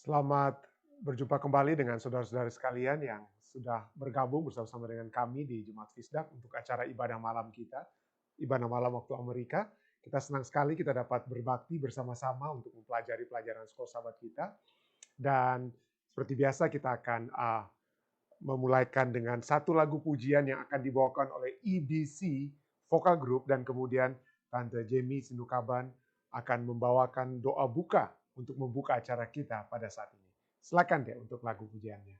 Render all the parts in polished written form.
Selamat berjumpa kembali dengan saudara-saudara sekalian yang sudah bergabung bersama-sama dengan kami di Jemaat Fisdak untuk acara ibadah malam kita, ibadah malam waktu Amerika. Kita senang sekali kita dapat berbakti bersama-sama untuk mempelajari pelajaran sekolah sahabat kita. Dan seperti biasa kita akan memulaikan dengan satu lagu pujian yang akan dibawakan oleh EBC Vocal Group, dan kemudian Tante Jamie Sinukaban akan membawakan doa buka untuk membuka acara kita pada saat ini. Silakan deh untuk lagu pujiannya.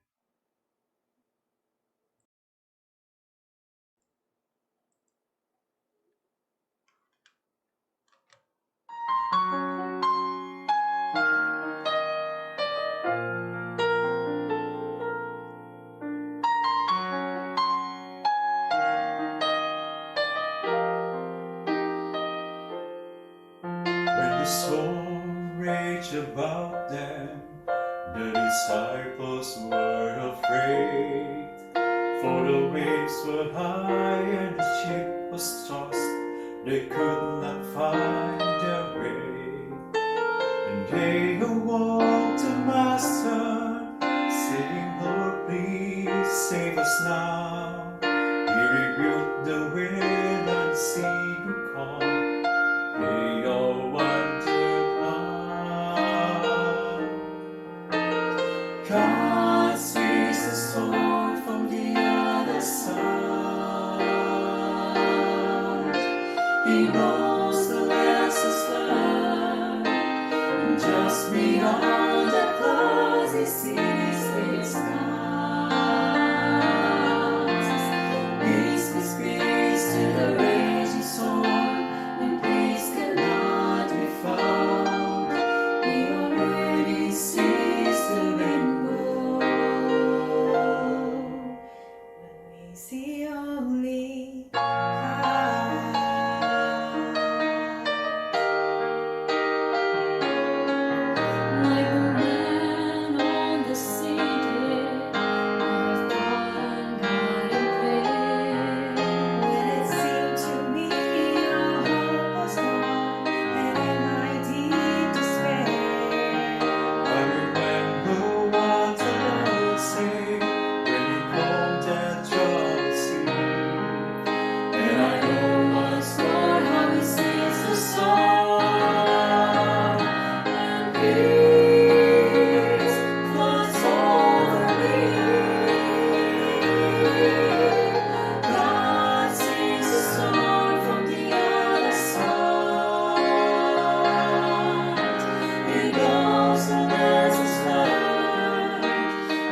When the storm raged about them, the disciples were afraid. For the waves were high and the ship was tossed, they could not find their way. And they awoke the Master, saying, Lord, please save us now. He rebuked the wind and the sea grew calm. They all wondered how. God sees the storm from the other side. He knows the lessons learned. And just beyond the clouds he sees his skies. Peace, peace, peace to the raging storm. When peace cannot be found, he already sees the rainbow. When we see only clouds. Like the man on the sea did, when he thought God in vain. When it seemed to me all hope was gone, and in my deep despair, I remember what the Lord said when he calmed that troubled sea. And I know once more how he sees the storm, and peace floods over me. God sees the storm from the other side. He knows the lessons learned,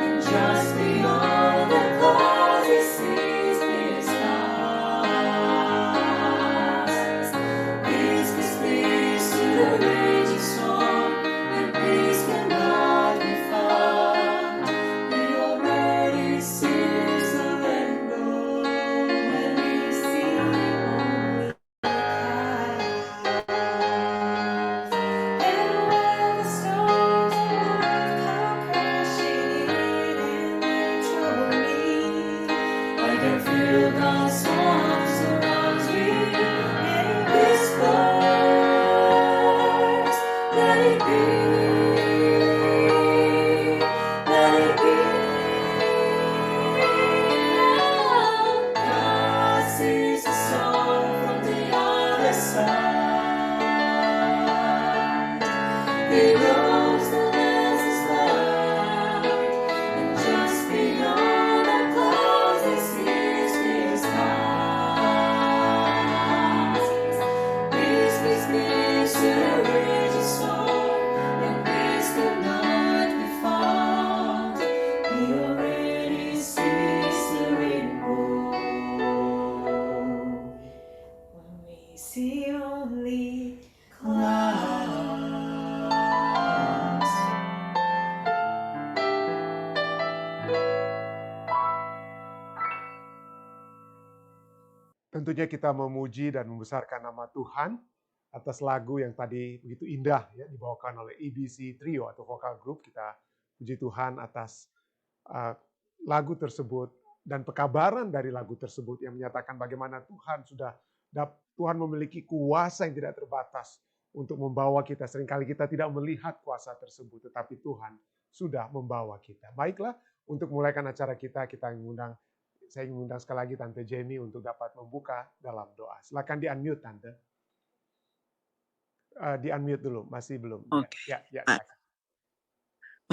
and just beyond the clouds he sees his skies. Peace, peace, peace to the raging storm. When peace cannot be found, he already sees the rainbow. When we see only clouds. And when the storms of life come crashing in and they trouble me, I can feel God's arms around me, and he whispers, let it be, let it be. God sees the storm from the other side. He knows the lessons learned, and just beyond the clouds he sees his skies. Peace, peace, peace to the raging storm. When peace cannot be found, he already sees the rainbow. When we see only clouds. Tentunya kita memuji dan membesarkan nama Tuhan atas lagu yang tadi begitu indah ya dibawakan oleh EBC Trio atau Vocal Group. Kita puji Tuhan atas lagu tersebut dan pekabaran dari lagu tersebut yang menyatakan bagaimana Tuhan memiliki kuasa yang tidak terbatas untuk membawa kita. Seringkali kita tidak melihat kuasa tersebut, tetapi Tuhan sudah membawa kita. Baiklah, untuk memulaikan acara kita, saya ingin mengundang sekali lagi Tante Jamie untuk dapat membuka dalam doa. Silakan di-unmute, Tante. Di-unmute dulu, masih belum. Oke. Ya, silakan.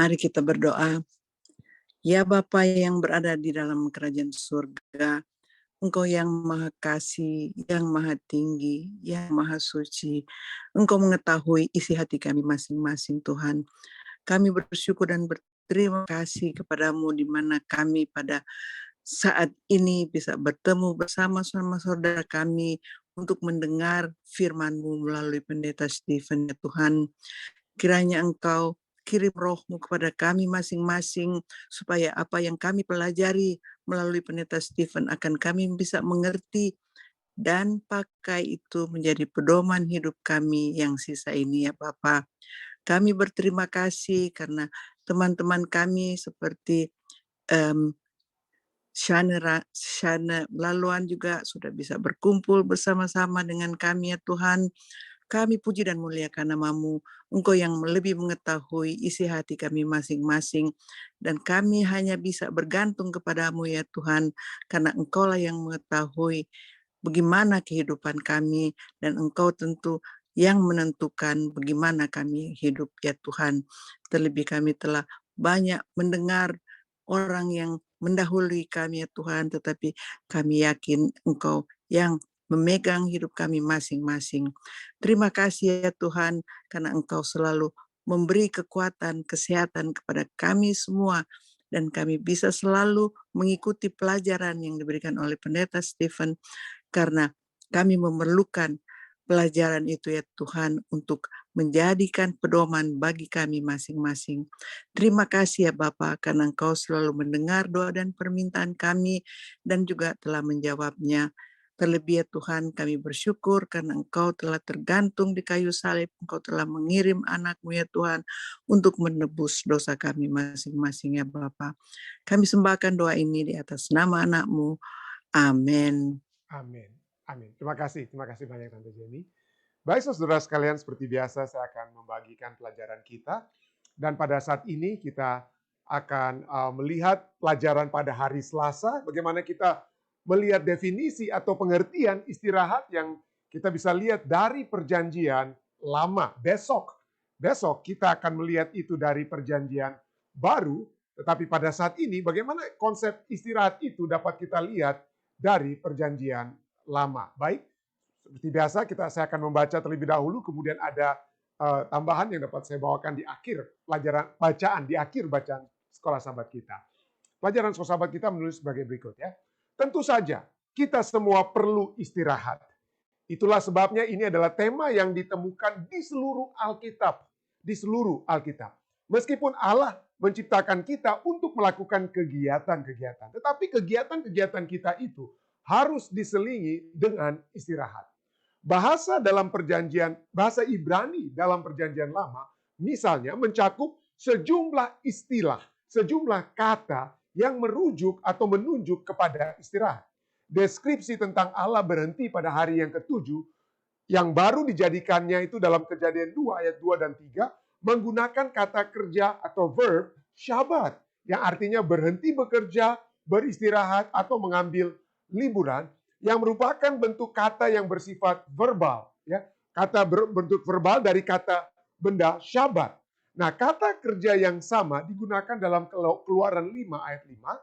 Mari kita berdoa. Ya Bapa yang berada di dalam kerajaan surga, Engkau yang maha kasih, yang maha tinggi, yang maha suci. Engkau mengetahui isi hati kami masing-masing Tuhan. Kami bersyukur dan berterima kasih kepadamu di mana kami pada saat ini bisa bertemu bersama-sama saudara kami untuk mendengar firman-Mu melalui Pendeta Stephen ya Tuhan. Kiranya Engkau kirim roh-Mu kepada kami masing-masing, supaya apa yang kami pelajari melalui Pendeta Stephen akan kami bisa mengerti dan pakai itu menjadi pedoman hidup kami yang sisa ini ya Bapa. Kami berterima kasih karena teman-teman kami seperti Shana Laluan juga sudah bisa berkumpul bersama-sama dengan kami ya Tuhan. Kami puji dan muliakan nama-Mu, Engkau yang lebih mengetahui isi hati kami masing-masing, dan kami hanya bisa bergantung kepada-Mu ya Tuhan, karena Engkaulah yang mengetahui bagaimana kehidupan kami, dan Engkau tentu yang menentukan bagaimana kami hidup ya Tuhan. Terlebih kami telah banyak mendengar orang yang mendahului kami ya Tuhan, tetapi kami yakin Engkau yang memegang hidup kami masing-masing. Terima kasih ya Tuhan, karena Engkau selalu memberi kekuatan, kesehatan kepada kami semua, dan kami bisa selalu mengikuti pelajaran yang diberikan oleh Pendeta Stephen, karena kami memerlukan pelajaran itu ya Tuhan untuk menjadikan pedoman bagi kami masing-masing. Terima kasih ya Bapa, karena Engkau selalu mendengar doa dan permintaan kami dan juga telah menjawabnya. Terlebih ya Tuhan, kami bersyukur karena Engkau telah tergantung di kayu salib, Engkau telah mengirim anak-Mu ya Tuhan untuk menebus dosa kami masing-masing ya Bapa. Kami sembahkan doa ini di atas nama anak-Mu. Amin. Amin. Terima kasih banyak Tante Jenny. Baik saudara sekalian, seperti biasa saya akan membagikan pelajaran kita. Dan pada saat ini kita akan melihat pelajaran pada hari Selasa, bagaimana kita melihat definisi atau pengertian istirahat yang kita bisa lihat dari perjanjian lama. Besok kita akan melihat itu dari perjanjian baru, tetapi pada saat ini bagaimana konsep istirahat itu dapat kita lihat dari perjanjian lama. Baik, seperti biasa saya akan membaca terlebih dahulu, kemudian ada tambahan yang dapat saya bawakan di akhir bacaan sekolah sahabat kita. Pelajaran sekolah sahabat kita menulis sebagai berikut ya. Tentu saja kita semua perlu istirahat. Itulah sebabnya ini adalah tema yang ditemukan di seluruh Alkitab. Meskipun Allah menciptakan kita untuk melakukan kegiatan-kegiatan, tetapi kegiatan-kegiatan kita itu harus diselingi dengan istirahat. Bahasa Ibrani dalam perjanjian lama misalnya mencakup sejumlah istilah, sejumlah kata yang merujuk atau menunjuk kepada istirahat. Deskripsi tentang Allah berhenti pada hari yang ketujuh, yang baru dijadikannya itu dalam Kejadian 2 ayat 2 dan 3, menggunakan kata kerja atau verb Syabat, yang artinya berhenti bekerja, beristirahat, atau mengambil liburan, yang merupakan bentuk kata yang bersifat verbal. Ya, kata bentuk verbal dari kata benda Syabat. Nah, kata kerja yang sama digunakan dalam Keluaran 5 ayat 5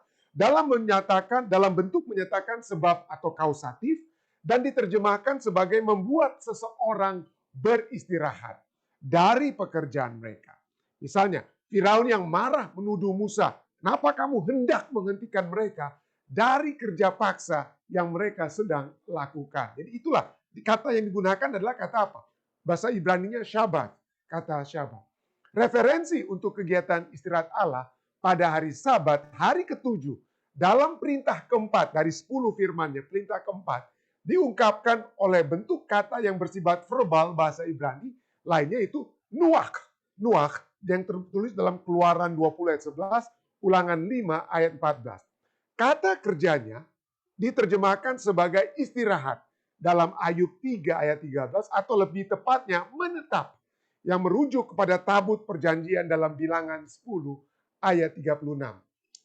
dalam bentuk menyatakan sebab atau kausatif, dan diterjemahkan sebagai membuat seseorang beristirahat dari pekerjaan mereka. Misalnya, Firaun yang marah menuduh Musa, "Kenapa kamu hendak menghentikan mereka dari kerja paksa yang mereka sedang lakukan?" Jadi itulah kata yang digunakan adalah kata apa? Bahasa Ibraninya Syabat, kata Syabat. Referensi untuk kegiatan istirahat Allah pada hari Sabat, hari ketujuh, dalam perintah keempat dari 10 firman-Nya, perintah keempat, diungkapkan oleh bentuk kata yang bersifat verbal bahasa Ibrani, lainnya itu nuach. Nuach yang tertulis dalam Keluaran 20 ayat 11, Ulangan 5 ayat 14. Kata kerjanya diterjemahkan sebagai istirahat dalam Ayub 3 ayat 13, atau lebih tepatnya menetap, yang merujuk kepada tabut perjanjian dalam Bilangan 10 ayat 36.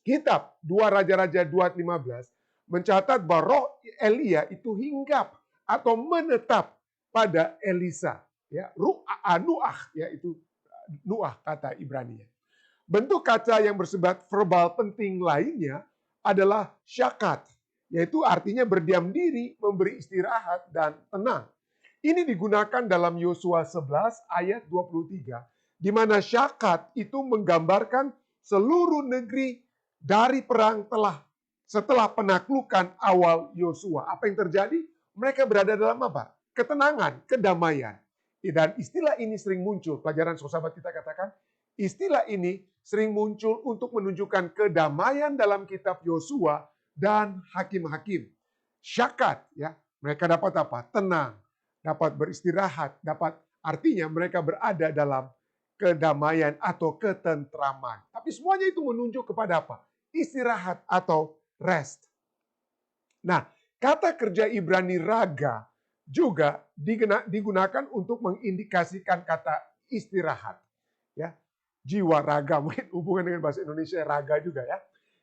Kitab 2 Raja-Raja 2:15 mencatat bahwa roh Elia itu hinggap atau menetap pada Elisa. Ya, Nuah, ya itu Nuah kata Ibrani-nya. Bentuk kata yang bersifat verbal penting lainnya adalah syakat, yaitu artinya berdiam diri, memberi istirahat, dan tenang. Ini digunakan dalam Yosua 11 ayat 23, di mana syakat itu menggambarkan seluruh negeri dari perang setelah penaklukan awal Yosua. Apa yang terjadi? Mereka berada dalam apa? Ketenangan, kedamaian. Dan istilah ini sering muncul, pelajaran sahabat kita katakan, istilah ini sering muncul untuk menunjukkan kedamaian dalam kitab Yosua dan hakim-hakim. Syakat, ya, mereka dapat apa? Tenang, dapat beristirahat, dapat artinya mereka berada dalam kedamaian atau ketentraman. Tapi semuanya itu menunjuk kepada apa? Istirahat atau rest. Nah, kata kerja Ibrani raga juga digunakan untuk mengindikasikan kata istirahat. Ya, jiwa raga, mungkin hubungan dengan bahasa Indonesia raga juga ya.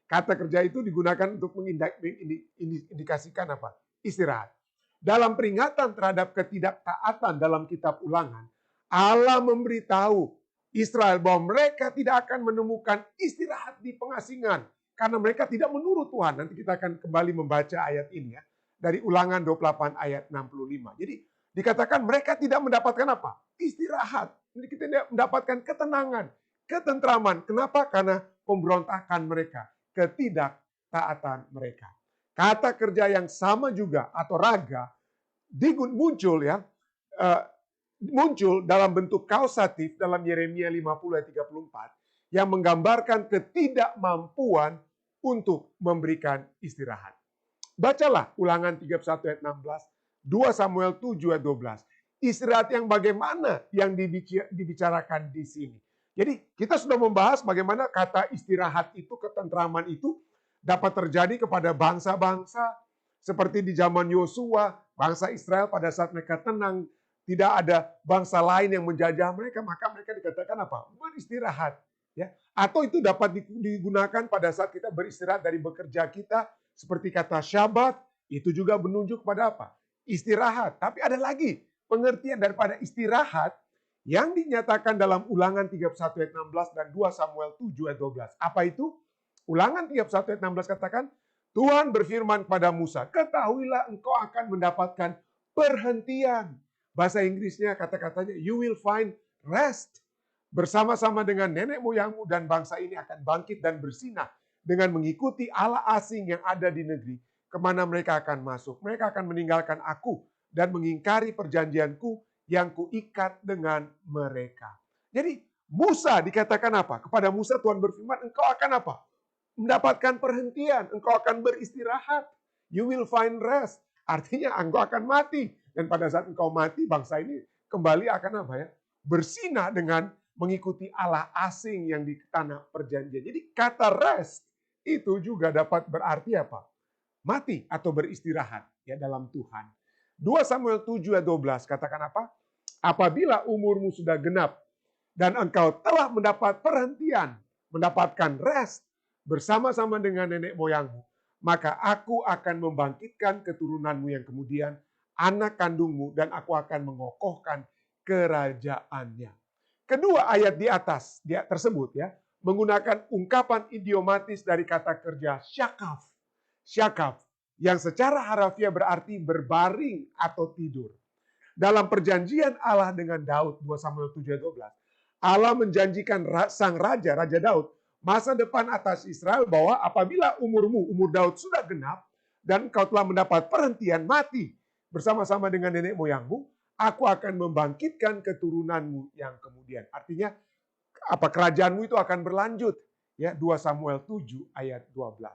Kata kerja itu digunakan untuk mengindikasikan apa? Istirahat. Dalam peringatan terhadap ketidaktaatan dalam kitab Ulangan, Allah memberitahu Israel bahwa mereka tidak akan menemukan istirahat di pengasingan karena mereka tidak menurut Tuhan. Nanti kita akan kembali membaca ayat ini ya. Dari Ulangan 28 ayat 65. Jadi dikatakan mereka tidak mendapatkan apa? Istirahat. Jadi kita tidak mendapatkan ketenangan, ketentraman. Kenapa? Karena pemberontakan mereka, ketidaktaatan mereka. Kata kerja yang sama juga atau raga muncul ya, muncul dalam bentuk kausatif dalam Yeremia 50 ayat 34 yang menggambarkan ketidakmampuan untuk memberikan istirahat. Bacalah Ulangan 31 ayat 16, 2 Samuel 7 ayat 12. Istirahat yang bagaimana yang dibicarakan di sini. Jadi kita sudah membahas bagaimana kata istirahat itu, ketentraman itu dapat terjadi kepada bangsa-bangsa seperti di zaman Yosua, bangsa Israel pada saat mereka tenang, tidak ada bangsa lain yang menjajah mereka, maka mereka dikatakan apa? Beristirahat. Ya. Atau itu dapat digunakan pada saat kita beristirahat dari bekerja kita, seperti kata Syabat, itu juga menunjuk pada apa? Istirahat. Tapi ada lagi pengertian daripada istirahat yang dinyatakan dalam Ulangan 31 ayat 16 dan 2 Samuel 7 ayat 12. Apa itu? Ulangan 31 ayat 16 katakan, Tuhan berfirman kepada Musa, ketahuilah engkau akan mendapatkan perhentian. Bahasa Inggrisnya kata-katanya, you will find rest. Bersama-sama dengan nenek moyangmu dan bangsa ini akan bangkit dan bersinah dengan mengikuti Allah asing yang ada di negeri, kemana mereka akan masuk. Mereka akan meninggalkan aku dan mengingkari perjanjianku yang kuikat dengan mereka. Jadi Musa dikatakan apa? Kepada Musa Tuhan berfirman, engkau akan apa? Mendapatkan perhentian, engkau akan beristirahat. You will find rest. Artinya engkau akan mati. Dan pada saat engkau mati, bangsa ini kembali akan apa ya? Bersinah dengan mengikuti Allah asing yang di tanah perjanjian. Jadi kata rest itu juga dapat berarti apa? Mati atau beristirahat ya dalam Tuhan. 2 Samuel 7 ayat 12 katakan apa? Apabila umurmu sudah genap dan engkau telah mendapat perhentian, mendapatkan rest bersama-sama dengan nenek moyangmu, maka aku akan membangkitkan keturunanmu yang kemudian, anak kandungmu, dan aku akan mengokohkan kerajaannya. Kedua ayat di atas tersebut ya menggunakan ungkapan idiomatis dari kata kerja syakaf. Syakaf yang secara harafiah berarti berbaring atau tidur. Dalam perjanjian Allah dengan Daud 2 Samuel 7 ayat 12, Allah menjanjikan sang raja Daud masa depan atas Israel bahwa apabila umur Daud sudah genap dan kau telah mendapat perhentian mati bersama-sama dengan nenek moyangmu, aku akan membangkitkan keturunanmu yang kemudian. Artinya apa kerajaanmu itu akan berlanjut. Ya, 2 Samuel 7 ayat 12.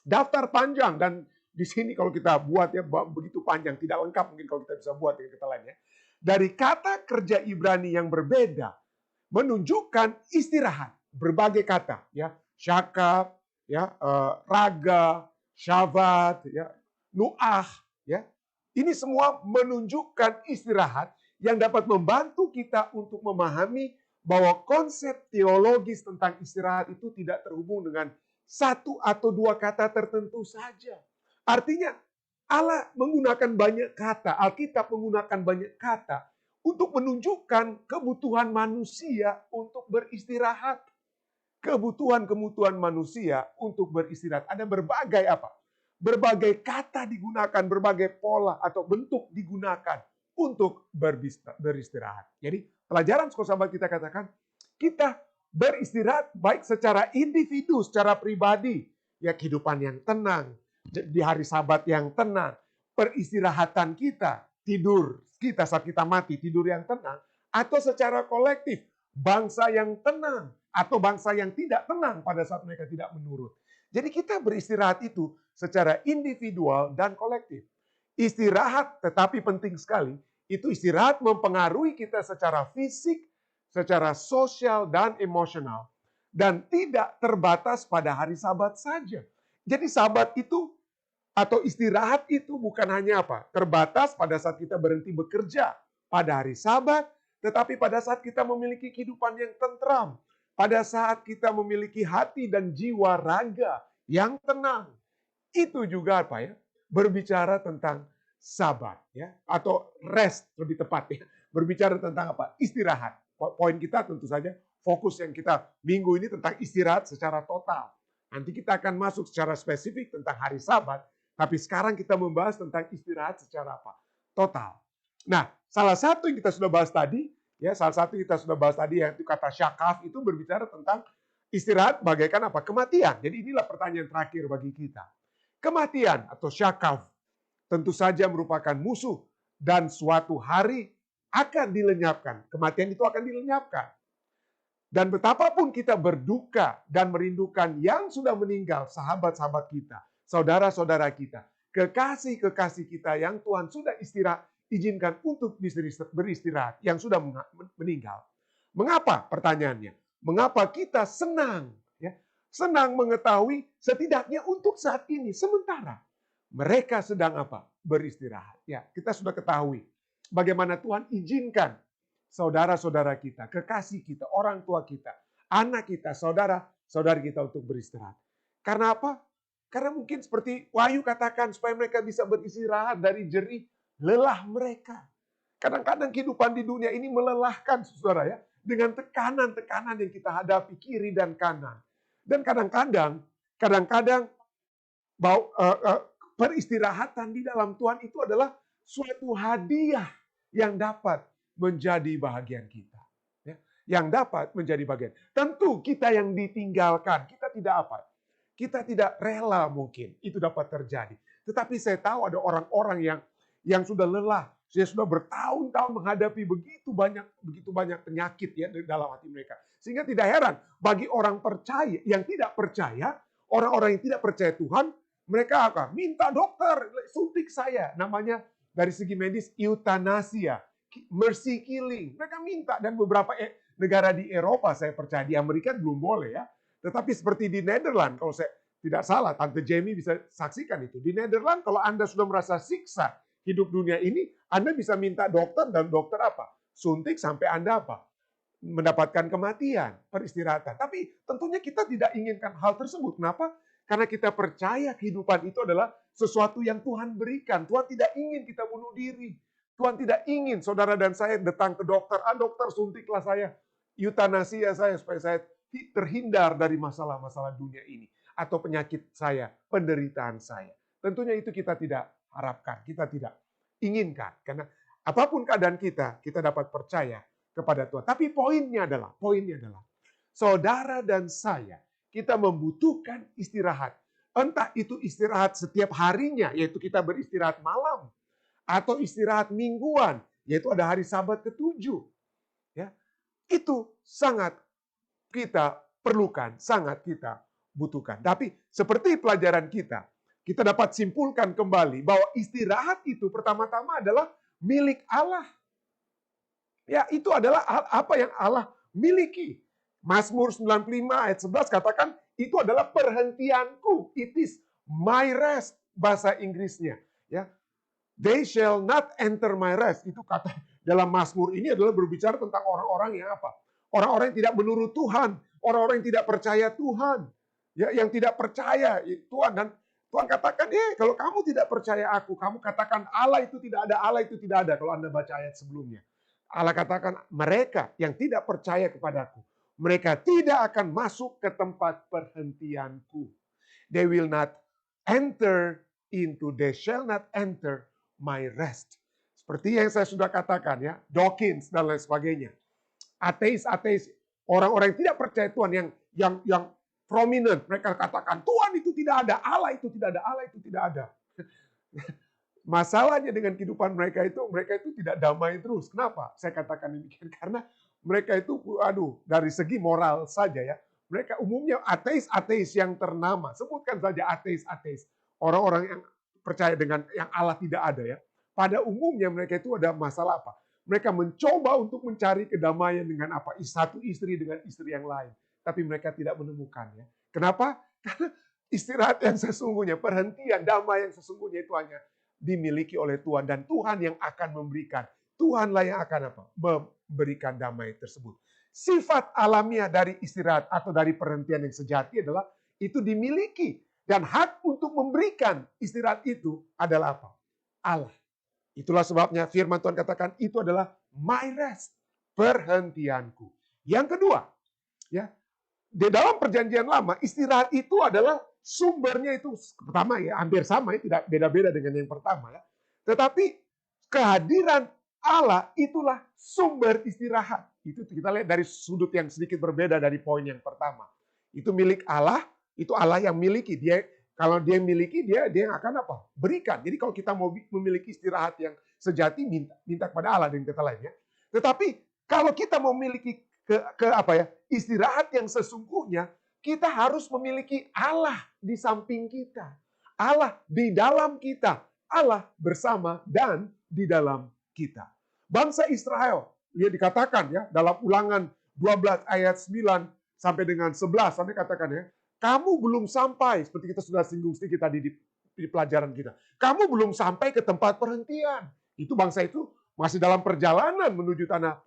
Daftar panjang dan di sini kalau kita buat ya begitu panjang, tidak lengkap mungkin kalau kita bisa buat dengan kata lain ya. Dari kata kerja Ibrani yang berbeda menunjukkan istirahat, berbagai kata ya, syakaf, ya, raga, syabat, ya, nuah, ya. Ini semua menunjukkan istirahat yang dapat membantu kita untuk memahami bahwa konsep teologis tentang istirahat itu tidak terhubung dengan satu atau dua kata tertentu saja. Artinya Allah menggunakan banyak kata, Alkitab menggunakan banyak kata untuk menunjukkan kebutuhan manusia untuk beristirahat. Kebutuhan manusia untuk beristirahat. Ada berbagai apa? Berbagai kata digunakan, berbagai pola atau bentuk digunakan untuk beristirahat. Jadi pelajaran sekolah sahabat kita katakan, kita beristirahat baik secara individu, secara pribadi, ya kehidupan yang tenang, di hari Sabat yang tenang, peristirahatan kita, tidur kita saat kita mati, tidur yang tenang, atau secara kolektif, bangsa yang tenang, atau bangsa yang tidak tenang pada saat mereka tidak menurut. Jadi kita beristirahat itu secara individual dan kolektif. Istirahat tetapi penting sekali, itu istirahat mempengaruhi kita secara fisik, secara sosial dan emosional. Dan tidak terbatas pada hari Sabat saja. Jadi Sabat itu atau istirahat itu bukan hanya apa? Terbatas pada saat kita berhenti bekerja pada hari Sabat, tetapi pada saat kita memiliki kehidupan yang tentram, pada saat kita memiliki hati dan jiwa raga yang tenang. Itu juga apa ya? Berbicara tentang Sabat ya, atau rest lebih tepat ya. Berbicara tentang apa? Istirahat. Poin kita tentu saja fokus yang kita minggu ini tentang istirahat secara total. Nanti kita akan masuk secara spesifik tentang hari Sabat, tapi sekarang kita membahas tentang istirahat secara apa? Total. Nah, salah satu yang kita sudah bahas tadi, ya, salah satu kita sudah bahas tadi yaitu kata syakaf itu berbicara tentang istirahat bagaikan apa? Kematian. Jadi inilah pertanyaan terakhir bagi kita. Kematian atau syakaf tentu saja merupakan musuh dan suatu hari akan dilenyapkan. Kematian itu akan dilenyapkan. Dan betapapun kita berduka dan merindukan yang sudah meninggal, sahabat-sahabat kita, saudara-saudara kita, kekasih-kekasih kita yang Tuhan sudah izinkan untuk beristirahat, yang sudah meninggal. Mengapa? Pertanyaannya. Mengapa kita senang? Ya, senang mengetahui setidaknya untuk saat ini, sementara mereka sedang apa? Beristirahat. Ya, kita sudah ketahui bagaimana Tuhan izinkan saudara-saudara kita, kekasih kita, orang tua kita, anak kita, saudara-saudari kita untuk beristirahat. Karena apa? Karena mungkin seperti Wahyu katakan, supaya mereka bisa beristirahat dari jerih lelah mereka. Kadang-kadang kehidupan di dunia ini melelahkan, saudara ya, dengan tekanan-tekanan yang kita hadapi kiri dan kanan. Dan kadang-kadang peristirahatan di dalam Tuhan itu adalah suatu hadiah yang dapat menjadi bahagian kita. Ya, yang dapat menjadi bagian. Tentu kita yang ditinggalkan, kita tidak apa? Kita tidak rela mungkin itu dapat terjadi. Tetapi saya tahu ada orang-orang yang sudah lelah, sudah bertahun-tahun menghadapi begitu banyak penyakit ya dalam hati mereka. Sehingga tidak heran bagi orang percaya yang tidak percaya, orang-orang yang tidak percaya Tuhan, mereka akan minta dokter suntik saya. Namanya dari segi medis eutanasia. Mercy killing. Mereka minta, dan beberapa negara di Eropa, saya percaya di Amerika belum boleh ya. Tetapi seperti di Nederland, kalau saya tidak salah, Tante Jamie bisa saksikan itu. Di Nederland, kalau Anda sudah merasa siksa hidup dunia ini, Anda bisa minta dokter, dan dokter apa? Suntik sampai Anda apa? Mendapatkan kematian, peristirahatan. Tapi tentunya kita tidak inginkan hal tersebut. Kenapa? Karena kita percaya kehidupan itu adalah sesuatu yang Tuhan berikan. Tuhan tidak ingin kita bunuh diri. Tuhan tidak ingin saudara dan saya datang ke dokter, dokter suntiklah saya, eutanasia saya supaya saya terhindar dari masalah-masalah dunia ini. Atau penyakit saya, penderitaan saya. Tentunya itu kita tidak harapkan, kita tidak inginkan. Karena apapun keadaan kita dapat percaya kepada Tuhan. Tapi poinnya adalah, saudara dan saya, kita membutuhkan istirahat. Entah itu istirahat setiap harinya, yaitu kita beristirahat malam. Atau istirahat mingguan, yaitu ada hari Sabat ke-7. Ya, itu sangat kita perlukan, sangat kita butuhkan. Tapi seperti pelajaran kita dapat simpulkan kembali bahwa istirahat itu pertama-tama adalah milik Allah. Ya, itu adalah apa yang Allah miliki. Mazmur 95 ayat 11 katakan, itu adalah perhentianku. It is my rest, bahasa Inggrisnya. Ya, they shall not enter my rest. Itu kata dalam Mazmur ini adalah berbicara tentang orang-orang yang apa? Orang-orang yang tidak menurut Tuhan, orang-orang yang tidak percaya Tuhan, ya, yang tidak percaya Tuhan. Dan Tuhan katakan, kalau kamu tidak percaya aku, kamu katakan Allah itu tidak ada, Allah itu tidak ada. Kalau Anda baca ayat sebelumnya. Allah katakan, mereka yang tidak percaya kepadaku, mereka tidak akan masuk ke tempat perhentianku. They shall not enter my rest. Seperti yang saya sudah katakan ya, Dawkins dan lain sebagainya. Ateis, orang-orang yang tidak percaya Tuhan, yang prominent, mereka katakan Tuhan itu tidak ada, Allah itu tidak ada, Allah itu tidak ada. Masalahnya dengan kehidupan mereka itu tidak damai terus. Kenapa? Saya katakan demikian karena mereka itu, dari segi moral saja ya, mereka umumnya ateis yang ternama. Sebutkan saja ateis. Orang-orang yang percaya dengan yang Allah tidak ada ya. Pada umumnya mereka itu ada masalah apa? Mereka mencoba untuk mencari kedamaian dengan apa? Satu istri dengan istri yang lain. Tapi mereka tidak menemukannya. Kenapa? Karena istirahat yang sesungguhnya, perhentian, damai yang sesungguhnya itu hanya dimiliki oleh Tuhan. Dan Tuhan yang akan memberikan. Tuhanlah yang akan apa? Memberikan damai tersebut. Sifat alamiah dari istirahat atau dari perhentian yang sejati adalah itu dimiliki. Dan hak untuk memberikan istirahat itu adalah apa? Allah. Itulah sebabnya firman Tuhan katakan itu adalah my rest, perhentianku. Yang kedua, ya, di dalam perjanjian lama istirahat itu adalah sumbernya itu pertama ya, hampir sama ya, tidak beda-beda dengan yang pertama ya. Tetapi kehadiran Allah itulah sumber istirahat. Itu kita lihat dari sudut yang sedikit berbeda dari poin yang pertama. Itu milik Allah, itu Allah yang miliki. Kalau dia miliki, dia yang akan apa? Berikan. Jadi kalau kita mau memiliki istirahat yang sejati, minta kepada Allah dengan kata lainnya. Tetapi kalau kita mau memiliki istirahat yang sesungguhnya, kita harus memiliki Allah di samping kita. Allah di dalam kita. Allah bersama dan di dalam kita. Bangsa Israel, dia dikatakan ya, dalam Ulangan 12 ayat 9 sampai dengan 11, sampai katakan ya, kamu belum sampai, seperti kita sudah singgung sedikit tadi di pelajaran kita. Kamu belum sampai ke tempat perhentian. Itu bangsa itu masih dalam perjalanan menuju tanah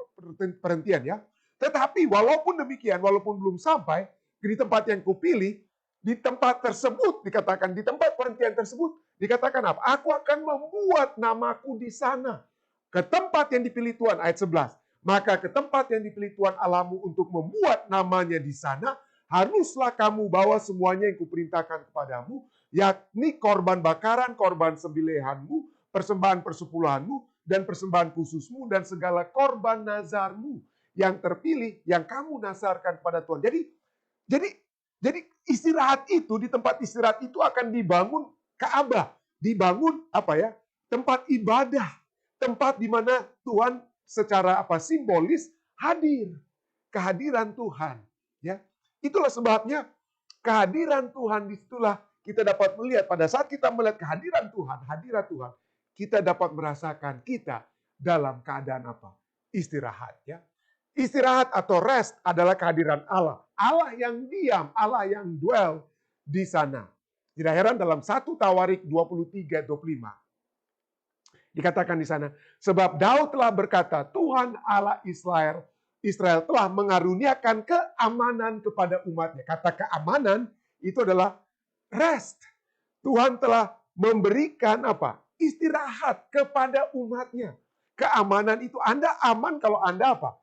perhentian ya. Tetapi walaupun demikian, walaupun belum sampai di tempat yang kupilih, di tempat tersebut dikatakan, di tempat perhentian tersebut dikatakan apa? Aku akan membuat namaku di sana. Ke tempat yang dipilih Tuhan, ayat 11. Maka ke tempat yang dipilih Tuhan Allahmu untuk membuat namanya di sana, haruslah kamu bawa semuanya yang kuperintahkan kepadamu, yakni korban bakaran, korban sembelihanmu, persembahan persepuluhanmu, dan persembahan khususmu, dan segala korban nazarmu yang terpilih, yang kamu nazarkan kepada Tuhan. Jadi istirahat itu, di tempat istirahat itu akan dibangun Ka'bah, dibangun tempat ibadah, tempat di mana Tuhan secara simbolis hadir, kehadiran Tuhan, ya. Itulah sebabnya kehadiran Tuhan, disitulah kita dapat melihat pada saat kita melihat kehadiran Tuhan, hadirat Tuhan, kita dapat merasakan kita dalam keadaan apa? Istirahat ya. Istirahat atau rest adalah kehadiran Allah. Allah yang diam, Allah yang dwell di sana. Tidak heran dalam 1 Tawarik 23:25 dikatakan di sana, sebab Daud telah berkata, Tuhan Allah Israel telah mengaruniakan keamanan kepada umatnya. Kata keamanan itu adalah rest. Tuhan telah memberikan apa? Istirahat kepada umatnya. Keamanan itu Anda aman kalau Anda apa?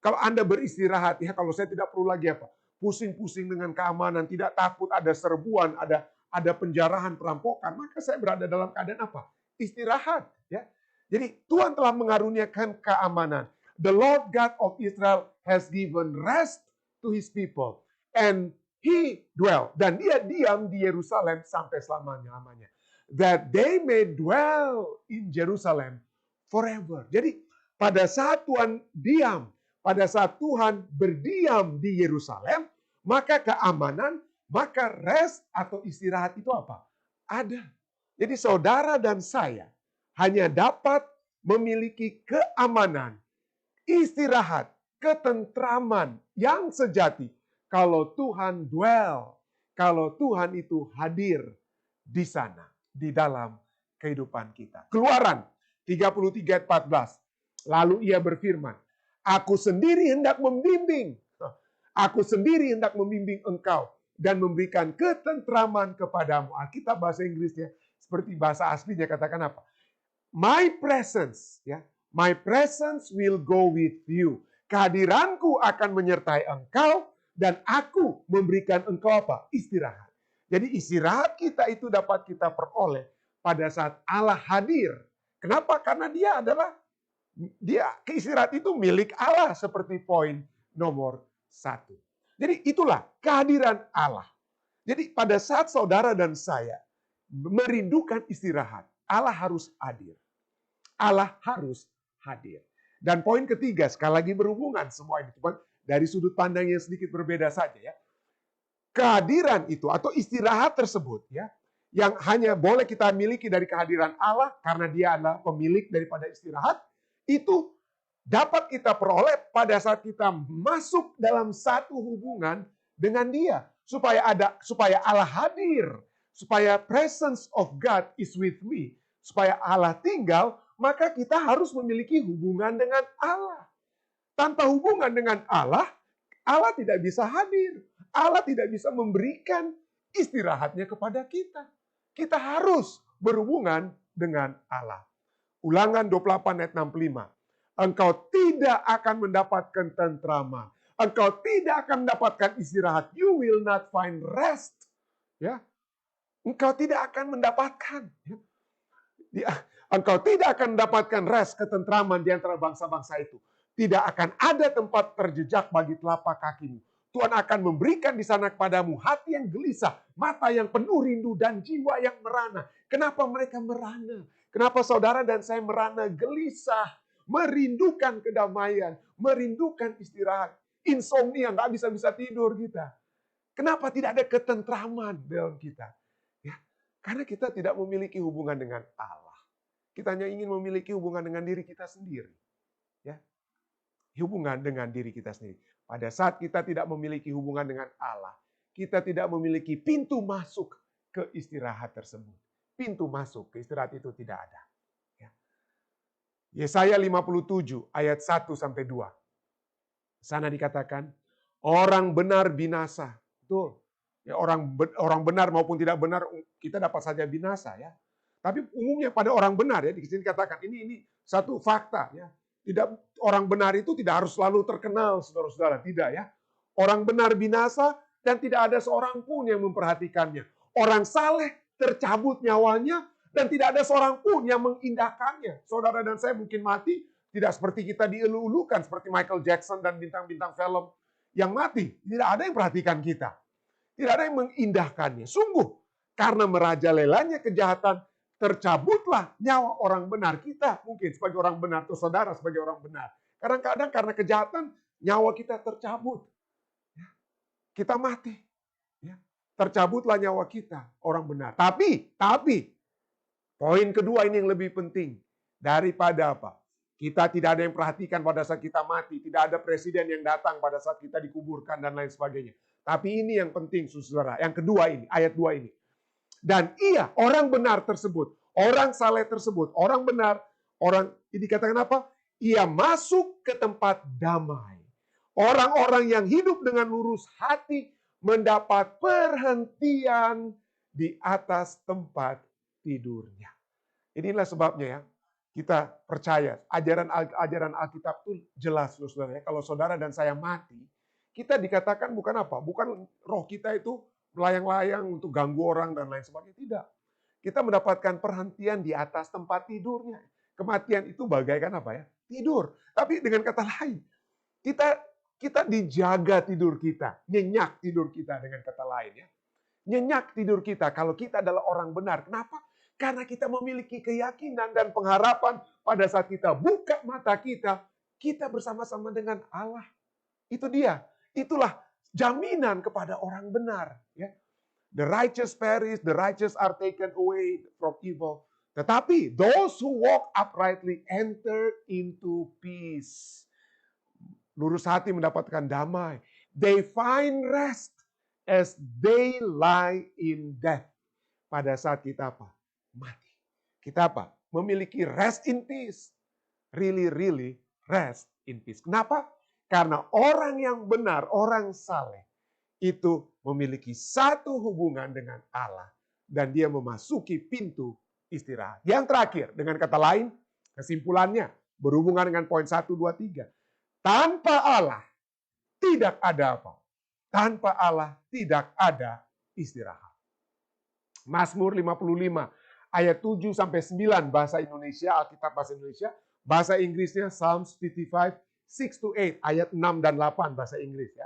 Kalau Anda beristirahat, ya kalau saya tidak perlu lagi apa? Pusing-pusing dengan keamanan, tidak takut ada serbuan, ada penjarahan, perampokan, maka saya berada dalam keadaan apa? Istirahat, ya. Jadi Tuhan telah mengaruniakan keamanan. The Lord God of Israel has given rest to his people. And he dwell. Dan dia diam di Yerusalem sampai selama-lamanya. That they may dwell in Jerusalem forever. Jadi pada saat Tuhan diam, pada saat Tuhan berdiam di Yerusalem, maka keamanan, maka rest atau istirahat itu apa? Ada. Jadi saudara dan saya hanya dapat memiliki keamanan, istirahat, ketentraman yang sejati kalau Tuhan dwell, kalau Tuhan itu hadir di sana, di dalam kehidupan kita. Keluaran 33:14. Lalu ia berfirman, Aku sendiri hendak membimbing. Aku sendiri hendak membimbing engkau dan memberikan ketentraman kepadamu. Alkitab bahasa Inggrisnya seperti bahasa aslinya katakan apa? My presence, ya. My presence will go with you. Kehadiranku akan menyertai engkau dan aku memberikan engkau apa? Istirahat. Jadi istirahat kita itu dapat kita peroleh pada saat Allah hadir. Kenapa? Karena keistirahat itu milik Allah seperti poin nomor 1. Jadi itulah kehadiran Allah. Jadi pada saat saudara dan saya merindukan istirahat, Allah harus hadir. Allah harus hadir. Dan poin ketiga, sekali lagi berhubungan semua ini, cuma dari sudut pandang yang sedikit berbeda saja ya. Kehadiran itu atau istirahat tersebut ya, yang hanya boleh kita miliki dari kehadiran Allah karena Dia adalah pemilik daripada istirahat, itu dapat kita peroleh pada saat kita masuk dalam satu hubungan dengan Dia, supaya Allah hadir, supaya presence of God is with me, supaya Allah tinggal, maka kita harus memiliki hubungan dengan Allah. Tanpa hubungan dengan Allah, Allah tidak bisa hadir. Allah tidak bisa memberikan istirahatnya kepada kita. Kita harus berhubungan dengan Allah. Ulangan 28 ayat 65. Engkau tidak akan mendapatkan tentraman. Engkau tidak akan mendapatkan istirahat. You will not find rest. Ya, engkau tidak akan mendapatkan. Engkau tidak akan mendapatkan rest, ketentraman di antara bangsa-bangsa itu. Tidak akan ada tempat terjejak bagi telapak kakimu. Tuhan akan memberikan di sana kepadamu hati yang gelisah, mata yang penuh rindu, dan jiwa yang merana. Kenapa mereka merana? Kenapa saudara dan saya merana, gelisah, merindukan kedamaian, merindukan istirahat, insomnia, nggak bisa tidur kita. Kenapa tidak ada ketentraman dalam kita? Ya, karena kita tidak memiliki hubungan dengan Allah. Kita hanya ingin memiliki hubungan dengan diri kita sendiri. Ya, hubungan dengan diri kita sendiri. Pada saat kita tidak memiliki hubungan dengan Allah, kita tidak memiliki pintu masuk ke istirahat tersebut. Pintu masuk ke istirahat itu tidak ada. Ya. Yesaya 57 ayat 1-2. Sana dikatakan, orang benar binasa. Betul. Ya, orang benar maupun tidak benar, kita dapat saja binasa ya. Tapi umumnya pada orang benar ya, di sini dikatakan ini satu fakta ya. Tidak, orang benar itu tidak harus selalu terkenal, saudara-saudara. Tidak ya. Orang benar binasa dan tidak ada seorang pun yang memperhatikannya. Orang saleh tercabut nyawanya dan tidak ada seorang pun yang mengindahkannya. Saudara dan saya mungkin mati, tidak seperti kita dielu-elukan seperti Michael Jackson dan bintang-bintang film yang mati. Tidak ada yang perhatikan kita. Tidak ada yang mengindahkannya. Sungguh, karena merajalelanya kejahatan, tercabutlah nyawa orang benar. Kita mungkin sebagai orang benar atau saudara sebagai orang benar. Kadang-kadang karena kejahatan nyawa kita tercabut. Kita mati. Tercabutlah nyawa kita orang benar. Tapi poin kedua ini yang lebih penting daripada apa? Kita tidak ada yang perhatikan pada saat kita mati. Tidak ada presiden yang datang pada saat kita dikuburkan dan lain sebagainya. Tapi ini yang penting, saudara. Yang kedua ini, ayat 2 ini. Dan ia, orang benar tersebut, orang saleh tersebut, orang benar, ini dikatakan apa? Ia masuk ke tempat damai. Orang-orang yang hidup dengan lurus hati mendapat perhentian di atas tempat tidurnya. Inilah sebabnya ya, kita percaya ajaran Alkitab itu jelas, saudara. Kalau saudara dan saya mati, kita dikatakan bukan apa? Bukan roh kita itu melayang-layang untuk ganggu orang dan lain sebagainya. Tidak. Kita mendapatkan perhentian di atas tempat tidurnya. Kematian itu bagaikan apa ya? Tidur. Tapi dengan kata lain, kita dijaga tidur kita. Nyenyak tidur kita dengan kata lain ya. Nyenyak tidur kita kalau kita adalah orang benar. Kenapa? Karena kita memiliki keyakinan dan pengharapan pada saat kita buka mata kita bersama-sama dengan Allah. Itu dia. Itulah jaminan kepada orang benar. Ya. The righteous perish, the righteous are taken away from evil. Tetapi those who walk uprightly enter into peace. Lurus hati mendapatkan damai. They find rest as they lie in death. Pada saat kita apa? Mati. Kita apa? Memiliki rest in peace. Really rest in peace. Kenapa? Karena orang yang benar, orang saleh, itu memiliki satu hubungan dengan Allah. Dan dia memasuki pintu istirahat. Yang terakhir, dengan kata lain, kesimpulannya berhubungan dengan poin 1, 2, 3. Tanpa Allah, tidak ada apa. Tanpa Allah, tidak ada istirahat. Mazmur 55, ayat 7 sampai 9 bahasa Indonesia, Alkitab bahasa Indonesia. Bahasa Inggrisnya Psalms 55, 6-8, ayat 6 dan 8 bahasa Inggris ya.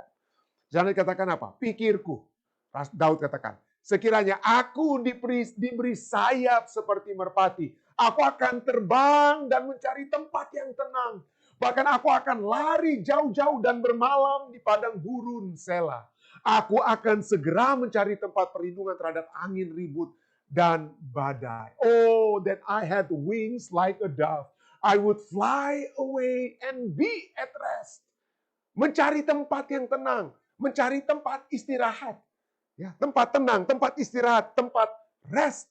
Jangan dikatakan apa? Pikirku. Daud katakan, sekiranya aku diberi sayap seperti merpati, aku akan terbang dan mencari tempat yang tenang. Bahkan aku akan lari jauh-jauh dan bermalam di padang gurun Sela. Aku akan segera mencari tempat perlindungan terhadap angin ribut dan badai. Oh, that I had wings like a dove. I would fly away and be at rest. Mencari tempat yang tenang, mencari tempat istirahat. Ya, tempat tenang, tempat istirahat, tempat rest.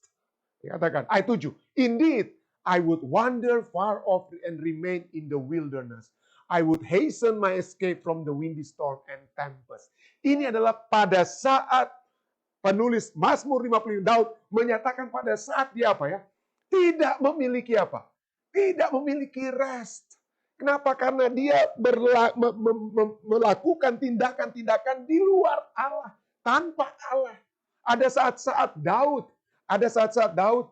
Dikatakan ayat 7. Indeed, I would wander far off and remain in the wilderness. I would hasten my escape from the windy storm and tempest. Ini adalah pada saat penulis Mazmur 55 Daud menyatakan pada saat dia apa ya? Tidak memiliki apa? Tidak memiliki rest. Kenapa? Karena dia melakukan tindakan-tindakan di luar Allah. Tanpa Allah. Ada saat-saat Daud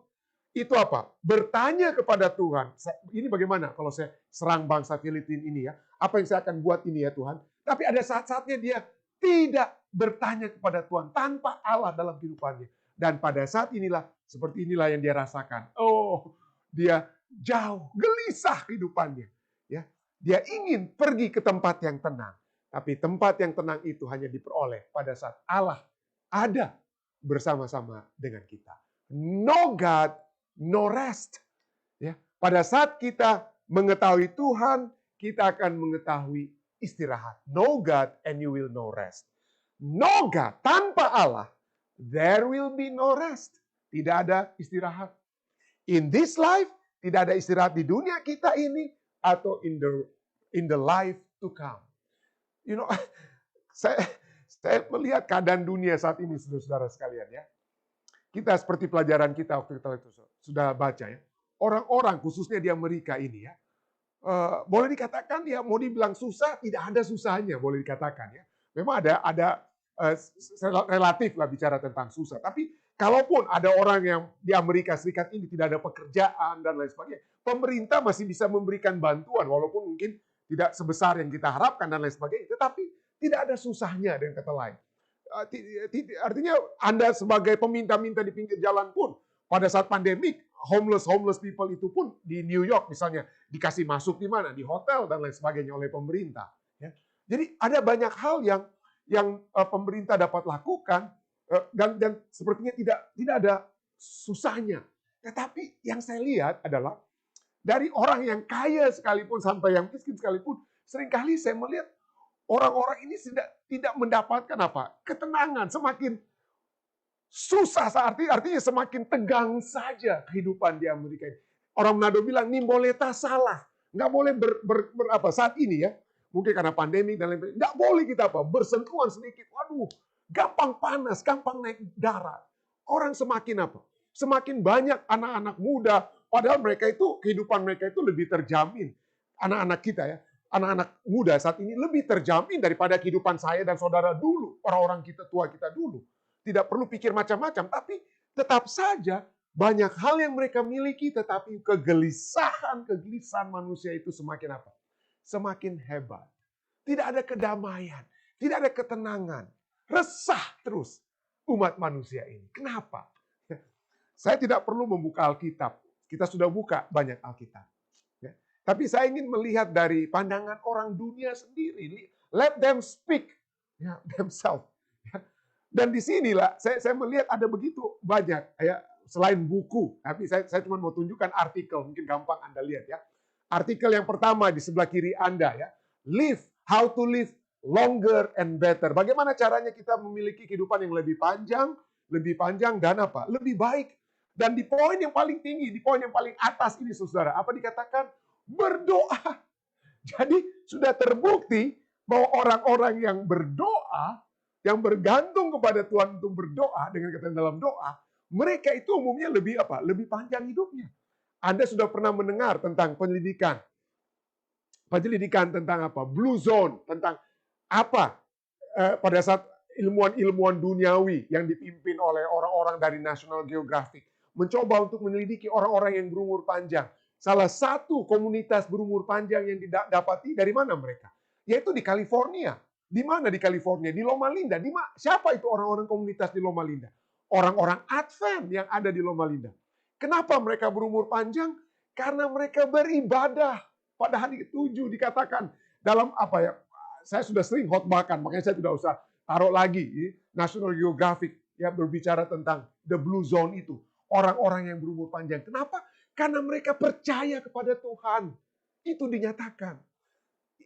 itu apa? Bertanya kepada Tuhan. Ini bagaimana kalau saya serang bangsa Filipina ini ya? Apa yang saya akan buat ini ya Tuhan? Tapi ada saat-saatnya dia tidak bertanya kepada Tuhan tanpa Allah dalam kehidupannya. Dan pada saat inilah, seperti inilah yang dia rasakan. Oh, dia jauh, gelisah kehidupannya. Ya, dia ingin pergi ke tempat yang tenang. Tapi tempat yang tenang itu hanya diperoleh pada saat Allah ada bersama-sama dengan kita. No God, no rest. Ya, pada saat kita mengetahui Tuhan, kita akan mengetahui istirahat. No God and you will no rest. No God, tanpa Allah, there will be no rest. Tidak ada istirahat. In this life, tidak ada istirahat di dunia kita ini atau in the life to come. You know, saya melihat keadaan dunia saat ini, saudara-saudara sekalian ya. Kita seperti pelajaran kita waktu kita itu sudah baca ya. Orang-orang khususnya di Amerika ini ya, boleh dikatakan ya mau dibilang susah, tidak ada susahnya boleh dikatakan ya. Memang ada relatif lah bicara tentang susah. Tapi kalaupun ada orang yang di Amerika Serikat ini tidak ada pekerjaan dan lain sebagainya, pemerintah masih bisa memberikan bantuan walaupun mungkin tidak sebesar yang kita harapkan dan lain sebagainya. Tetapi tidak ada susahnya dengan kata lain. Artinya Anda sebagai peminta-minta di pinggir jalan pun pada saat pandemik, homeless people itu pun di New York misalnya dikasih masuk di mana? Di hotel dan lain sebagainya oleh pemerintah. Ya. Jadi ada banyak hal yang pemerintah dapat lakukan dan sepertinya tidak ada susahnya. Tetapi yang saya lihat adalah dari orang yang kaya sekalipun sampai yang miskin sekalipun, seringkali saya melihat orang-orang ini tidak mendapatkan apa? Ketenangan, semakin susah, artinya semakin tegang saja kehidupan di Amerika ini. Orang Manado bilang, Nimboleta salah. Nggak boleh saat ini ya. Mungkin karena pandemi dan lain-lain. Nggak boleh kita bersentuhan sedikit. Waduh, gampang panas, gampang naik darah. Orang semakin apa? Semakin banyak anak-anak muda, padahal kehidupan mereka itu lebih terjamin. Anak-anak kita ya. Anak-anak muda saat ini lebih terjamin daripada kehidupan saya dan saudara dulu. Orang-orang tua kita dulu. Tidak perlu pikir macam-macam. Tapi tetap saja banyak hal yang mereka miliki. Tetapi kegelisahan manusia itu semakin apa? Semakin hebat. Tidak ada kedamaian. Tidak ada ketenangan. Resah terus umat manusia ini. Kenapa? Saya tidak perlu membuka Alkitab. Kita sudah buka banyak Alkitab. Tapi saya ingin melihat dari pandangan orang dunia sendiri. Let them speak themselves. Dan di sinilah saya melihat ada begitu banyak ya, selain buku. Tapi saya cuma mau tunjukkan artikel, mungkin gampang Anda lihat ya. Artikel yang pertama di sebelah kiri Anda ya. How to live longer and better. Bagaimana caranya kita memiliki kehidupan yang lebih panjang dan apa? Lebih baik. Dan di poin yang paling tinggi, di poin yang paling atas ini saudara, apa dikatakan? Berdoa. Jadi sudah terbukti bahwa orang-orang yang berdoa, yang bergantung kepada Tuhan untuk berdoa dengan kata dalam doa, mereka itu umumnya lebih apa? Lebih panjang hidupnya. Anda sudah pernah mendengar tentang penyelidikan tentang apa? Blue zone, tentang apa? Pada saat ilmuwan-ilmuwan duniawi yang dipimpin oleh orang-orang dari National Geographic mencoba untuk menyelidiki orang-orang yang berumur panjang. Salah satu komunitas berumur panjang yang didapati dari mana mereka? Yaitu di California. Di mana di California? Di Loma Linda. Siapa itu orang-orang komunitas di Loma Linda? Orang-orang Advent yang ada di Loma Linda. Kenapa mereka berumur panjang? Karena mereka beribadah. Pada hari ke-7 dikatakan dalam apa ya? Saya sudah sering khotbahkan, makanya saya tidak usah taruh lagi. National Geographic ya berbicara tentang the blue zone itu. Orang-orang yang berumur panjang. Kenapa? Karena mereka percaya kepada Tuhan. Itu dinyatakan.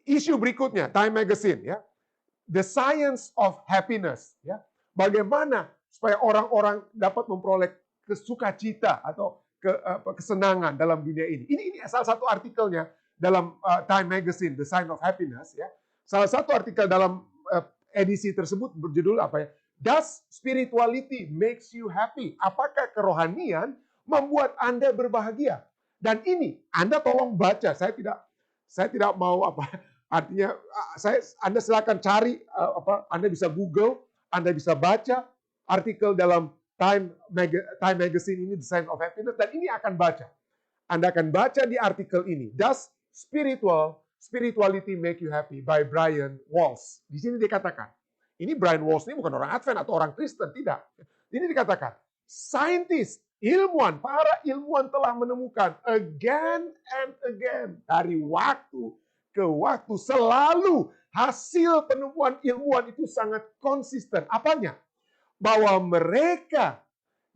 Isu berikutnya, Time Magazine ya. The Science of Happiness ya. Bagaimana supaya orang-orang dapat memperoleh sukacita atau kesenangan dalam dunia ini. Ini salah satu artikelnya dalam Time Magazine, The Science of Happiness ya. Salah satu artikel dalam edisi tersebut berjudul apa ya? Does spirituality makes you happy? Apakah kerohanian membuat Anda berbahagia? Dan ini Anda tolong baca. Saya tidak mau apa artinya Anda silakan cari Anda bisa Google, Anda bisa baca artikel dalam Time Magazine ini The Science of Happiness dan ini akan baca. Anda akan baca di artikel ini. Does spirituality make you happy by Brian Walsh. Di sini dikatakan. Ini Brian Walsh ini bukan orang Advent atau orang Kristen, tidak. Ini dikatakan, saintis, ilmuwan, para ilmuwan telah menemukan again and again dari waktu ke waktu selalu hasil penemuan ilmuwan itu sangat konsisten. Apanya? Bahwa mereka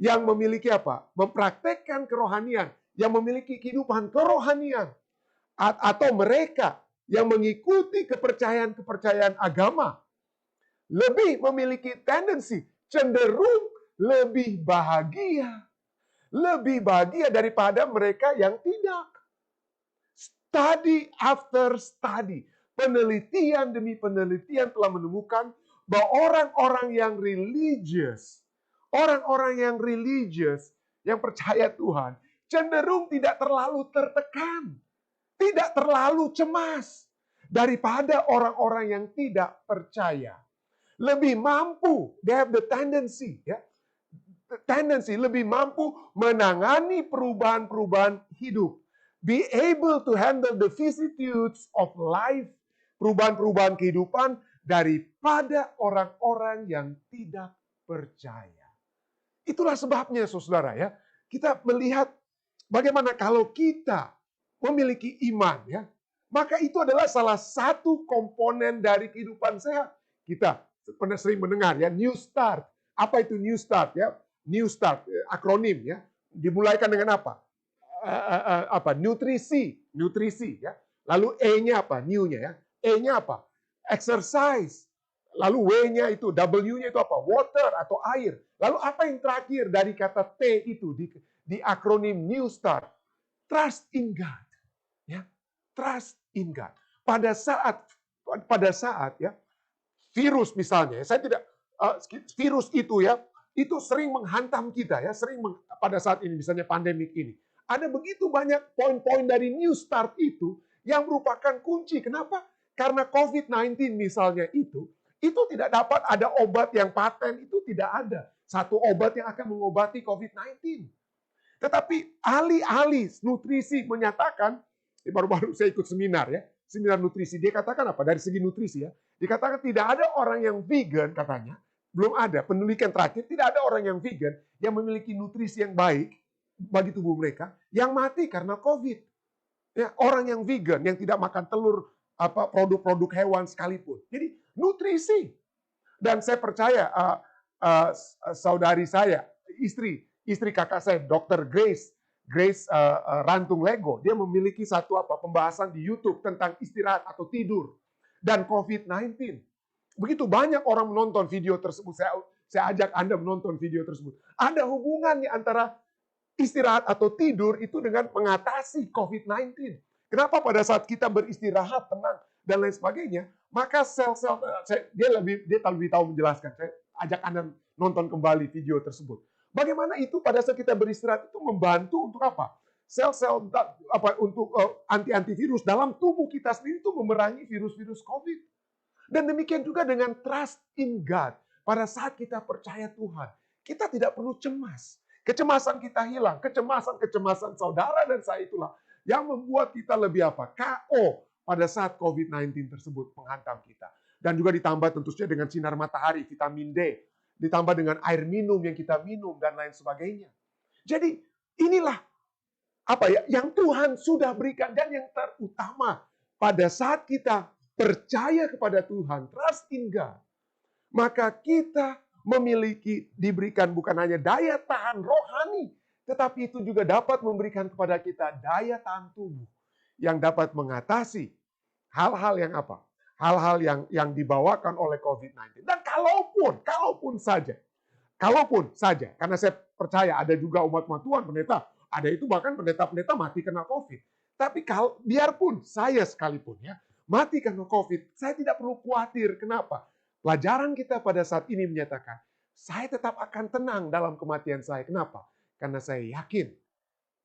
yang memiliki apa? Mempraktekkan kerohanian, yang memiliki kehidupan kerohanian, atau mereka yang mengikuti kepercayaan-kepercayaan agama, lebih memiliki tendensi, cenderung lebih bahagia daripada mereka yang tidak. Study after study, penelitian demi penelitian telah menemukan bahwa orang-orang yang religious, yang percaya Tuhan, cenderung tidak terlalu tertekan, tidak terlalu cemas daripada orang-orang yang tidak percaya. Lebih mampu, they have the tendency, ya, lebih mampu menangani perubahan-perubahan hidup. Be able to handle the vicissitudes of life, perubahan-perubahan kehidupan daripada orang-orang yang tidak percaya. Itulah sebabnya, saudara, ya, kita melihat bagaimana kalau kita memiliki iman, ya, maka itu adalah salah satu komponen dari kehidupan sehat. Kita pernah sering mendengar ya, New Start. Apa itu New Start ya? New Start akronim ya. Dimulaikan dengan apa? Nutrisi ya. Lalu E-nya apa? New-nya ya. E-nya apa? Exercise. Lalu W-nya itu, W-nya itu apa? Water atau air. Lalu apa yang terakhir dari kata T itu di akronim New Start? Trust in God. Ya. Trust in God. Pada saat ya, virus misalnya, virus itu ya, itu sering menghantam kita ya, pada saat ini misalnya pandemik ini. Ada begitu banyak poin-poin dari New Start itu yang merupakan kunci. Kenapa? Karena COVID-19 misalnya itu tidak dapat ada obat yang paten, itu tidak ada. Satu obat yang akan mengobati COVID-19. Tetapi ahli-ahli nutrisi menyatakan, baru-baru saya ikut seminar ya, seminar nutrisi, dia katakan apa? Dari segi nutrisi ya, dikatakan tidak ada orang yang vegan katanya, belum ada penelitian terakhir, tidak ada orang yang vegan yang memiliki nutrisi yang baik bagi tubuh mereka yang mati karena COVID. Ya, orang yang vegan yang tidak makan telur, produk-produk hewan sekalipun. Jadi nutrisi. Dan saya percaya saudari saya, istri kakak saya, Dr. Grace Rantung Lego, dia memiliki satu pembahasan di YouTube tentang istirahat atau tidur dan COVID-19. Begitu banyak orang menonton video tersebut. Saya ajak Anda menonton video tersebut. Ada hubungannya antara istirahat atau tidur itu dengan mengatasi COVID-19. Kenapa pada saat kita beristirahat, tenang, dan lain sebagainya, maka sel-sel, dia lebih tahu menjelaskan. Saya ajak Anda nonton kembali video tersebut. Bagaimana itu pada saat kita beristirahat itu membantu untuk apa? Sel-sel untuk antivirus dalam tubuh kita sendiri itu memerangi virus-virus COVID. Dan demikian juga dengan trust in God. Pada saat kita percaya Tuhan, kita tidak perlu cemas. Kecemasan kita hilang, kecemasan saudara dan saya itulah yang membuat kita lebih apa? KO pada saat COVID-19 tersebut menghantam kita. Dan juga ditambah tentu saja dengan sinar matahari, vitamin D, ditambah dengan air minum yang kita minum dan lain sebagainya. Jadi inilah apa ya yang Tuhan sudah berikan, dan yang terutama pada saat kita percaya kepada Tuhan, trust in God, maka kita diberikan bukan hanya daya tahan rohani, tetapi itu juga dapat memberikan kepada kita daya tahan tubuh yang dapat mengatasi hal-hal yang apa? Hal-hal yang dibawakan oleh COVID-19. Dan kalaupun saja, karena saya percaya ada juga umat-umat Tuhan, pendeta, ada itu bahkan pendeta-pendeta mati kena COVID. Tapi biarpun saya sekalipun ya, mati karena COVID, saya tidak perlu khawatir. Kenapa? Pelajaran kita pada saat ini menyatakan, saya tetap akan tenang dalam kematian saya. Kenapa? Karena saya yakin,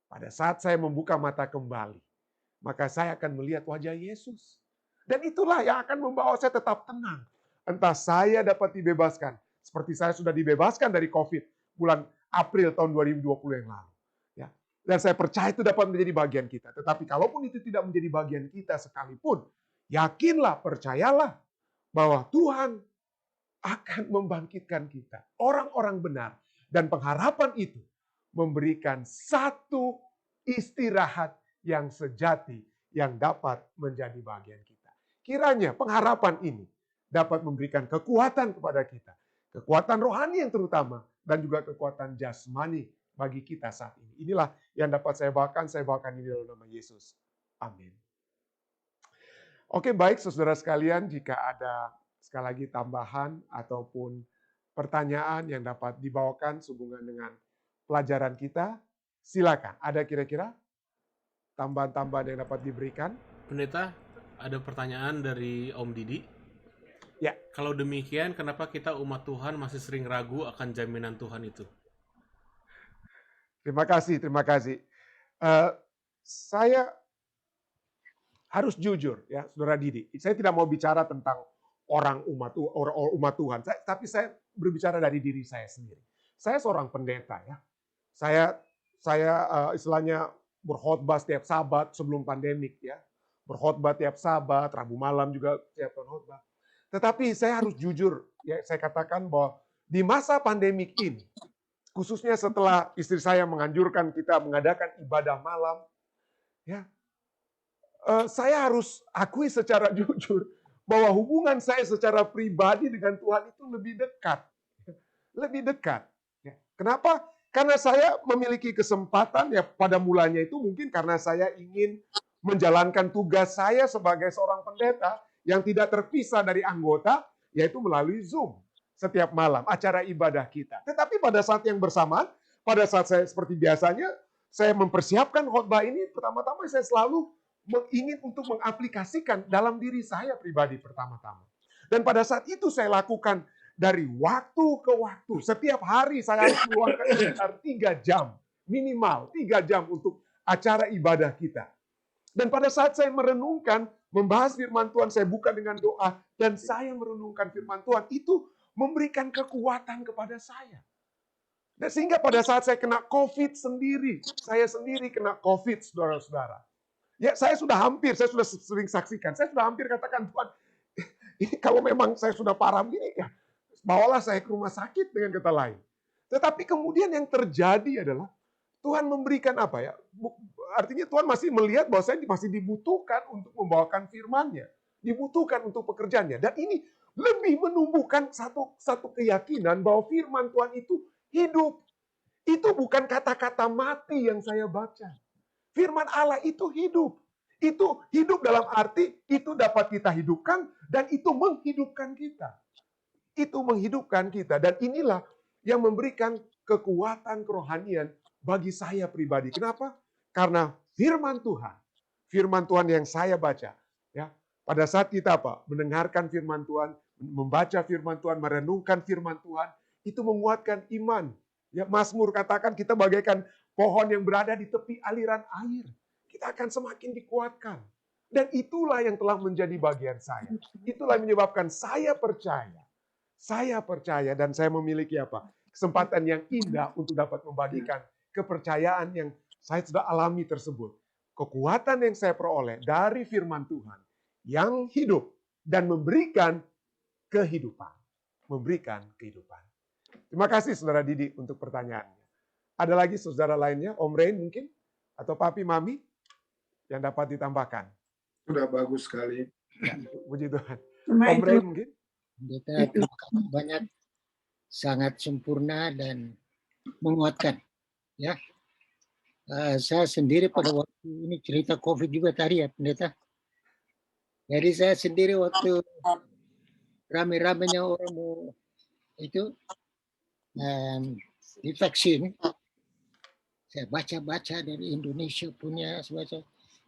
pada saat saya membuka mata kembali, maka saya akan melihat wajah Yesus. Dan itulah yang akan membawa saya tetap tenang. Entah saya dapat dibebaskan, seperti saya sudah dibebaskan dari COVID bulan April tahun 2020 yang lalu. Ya. Dan saya percaya itu dapat menjadi bagian kita. Tetapi kalaupun itu tidak menjadi bagian kita sekalipun, yakinlah, percayalah bahwa Tuhan akan membangkitkan kita, orang-orang benar. Dan pengharapan itu memberikan satu istirahat yang sejati yang dapat menjadi bagian kita. Kiranya pengharapan ini dapat memberikan kekuatan kepada kita. Kekuatan rohani yang terutama, dan juga kekuatan jasmani bagi kita saat ini. Inilah yang dapat saya bawakan ini dalam nama Yesus. Amin. Oke, baik saudara sekalian, jika ada sekali lagi tambahan ataupun pertanyaan yang dapat dibawakan sehubungan dengan pelajaran kita, silakan. Ada kira-kira tambahan-tambahan yang dapat diberikan? Pendeta, ada pertanyaan dari Om Didi. Ya. Kalau demikian, kenapa kita umat Tuhan masih sering ragu akan jaminan Tuhan itu? Terima kasih. Saya harus jujur ya, Saudara Didi. Saya tidak mau bicara tentang orang umat Tuhan, tapi saya berbicara dari diri saya sendiri. Saya seorang pendeta ya. Saya istilahnya berkhotbah setiap Sabat sebelum pandemik ya. Berkhotbah tiap Sabat, Rabu malam juga tiap khotbah. Tetapi saya harus jujur ya, saya katakan bahwa di masa pandemik ini, khususnya setelah istri saya menganjurkan kita mengadakan ibadah malam, ya, saya harus akui secara jujur bahwa hubungan saya secara pribadi dengan Tuhan itu lebih dekat. Lebih dekat. Kenapa? Karena saya memiliki kesempatan, ya pada mulanya itu mungkin karena saya ingin menjalankan tugas saya sebagai seorang pendeta yang tidak terpisah dari anggota, yaitu melalui Zoom setiap malam, acara ibadah kita. Tetapi pada saat yang bersamaan, pada saat saya seperti biasanya, saya mempersiapkan khotbah ini, pertama-tama saya selalu ingin untuk mengaplikasikan dalam diri saya pribadi pertama-tama. Dan pada saat itu saya lakukan dari waktu ke waktu. Setiap hari saya harus meluangkan sekitar 3 jam. Minimal 3 jam untuk acara ibadah kita. Dan pada saat saya merenungkan, membahas firman Tuhan, saya buka dengan doa, dan saya merenungkan firman Tuhan, itu memberikan kekuatan kepada saya. Dan sehingga pada saat saya kena COVID sendiri, saya sendiri kena COVID, saudara-saudara. Ya, saya sudah sering saksikan. Saya sudah hampir katakan, Tuhan, ini kalau memang saya sudah parah begini, ya, bawalah saya ke rumah sakit dengan kata lain. Tetapi kemudian yang terjadi adalah, Tuhan memberikan apa ya? Artinya Tuhan masih melihat bahwa saya masih dibutuhkan untuk membawakan firman-Nya. Dibutuhkan untuk pekerjaannya. Dan ini lebih menumbuhkan satu keyakinan bahwa firman Tuhan itu hidup. Itu bukan kata-kata mati yang saya baca. Firman Allah itu hidup. Itu hidup dalam arti itu dapat kita hidupkan dan itu menghidupkan kita. Itu menghidupkan kita. Dan inilah yang memberikan kekuatan kerohanian bagi saya pribadi. Kenapa? Karena firman Tuhan. firman Tuhan yang saya baca, ya. Pada saat kita mendengarkan firman Tuhan, membaca firman Tuhan, merenungkan firman Tuhan, itu menguatkan iman. Ya, Mazmur katakan kita bagaikan pohon yang berada di tepi aliran air. Kita akan semakin dikuatkan. Dan itulah yang telah menjadi bagian saya. Itulah yang menyebabkan saya percaya. Saya percaya dan saya memiliki kesempatan yang indah untuk dapat membagikan kepercayaan yang saya sudah alami tersebut. Kekuatan yang saya peroleh dari firman Tuhan yang hidup dan memberikan kehidupan. Memberikan kehidupan. Terima kasih Saudara Didi untuk pertanyaannya. Ada lagi saudara lainnya, Om Rain mungkin? Atau Papi Mami yang dapat ditambahkan? Sudah bagus sekali. Ya, puji Tuhan. Om Rain mungkin? Kita terima kasih banyak, sangat sempurna dan menguatkan. Ya, saya sendiri pada waktu ini cerita COVID juga tadi ya, Pendeta. Jadi saya sendiri waktu rame-ramenya orang mau itu divaksin, saya baca-baca dari Indonesia punya, baca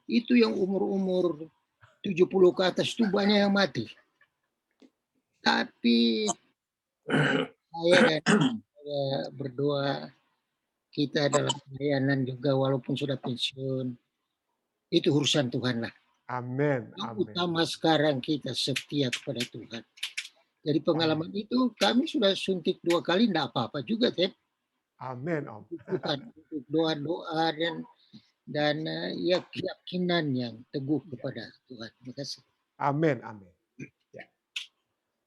itu yang umur-umur 70 ke atas itu banyak yang mati. Tapi saya berdoa kita dalam pelayanan juga walaupun sudah pensiun, itu urusan Tuhan lah. Amin. Yang utama sekarang kita setia kepada Tuhan. Jadi pengalaman itu kami sudah suntik 2 kali, tidak apa-apa juga, Tep. Amin, Om. Bukan untuk doa-doa dan ya keyakinan yang teguh kepada Tuhan. Terima kasih. Amin, amin. Ya.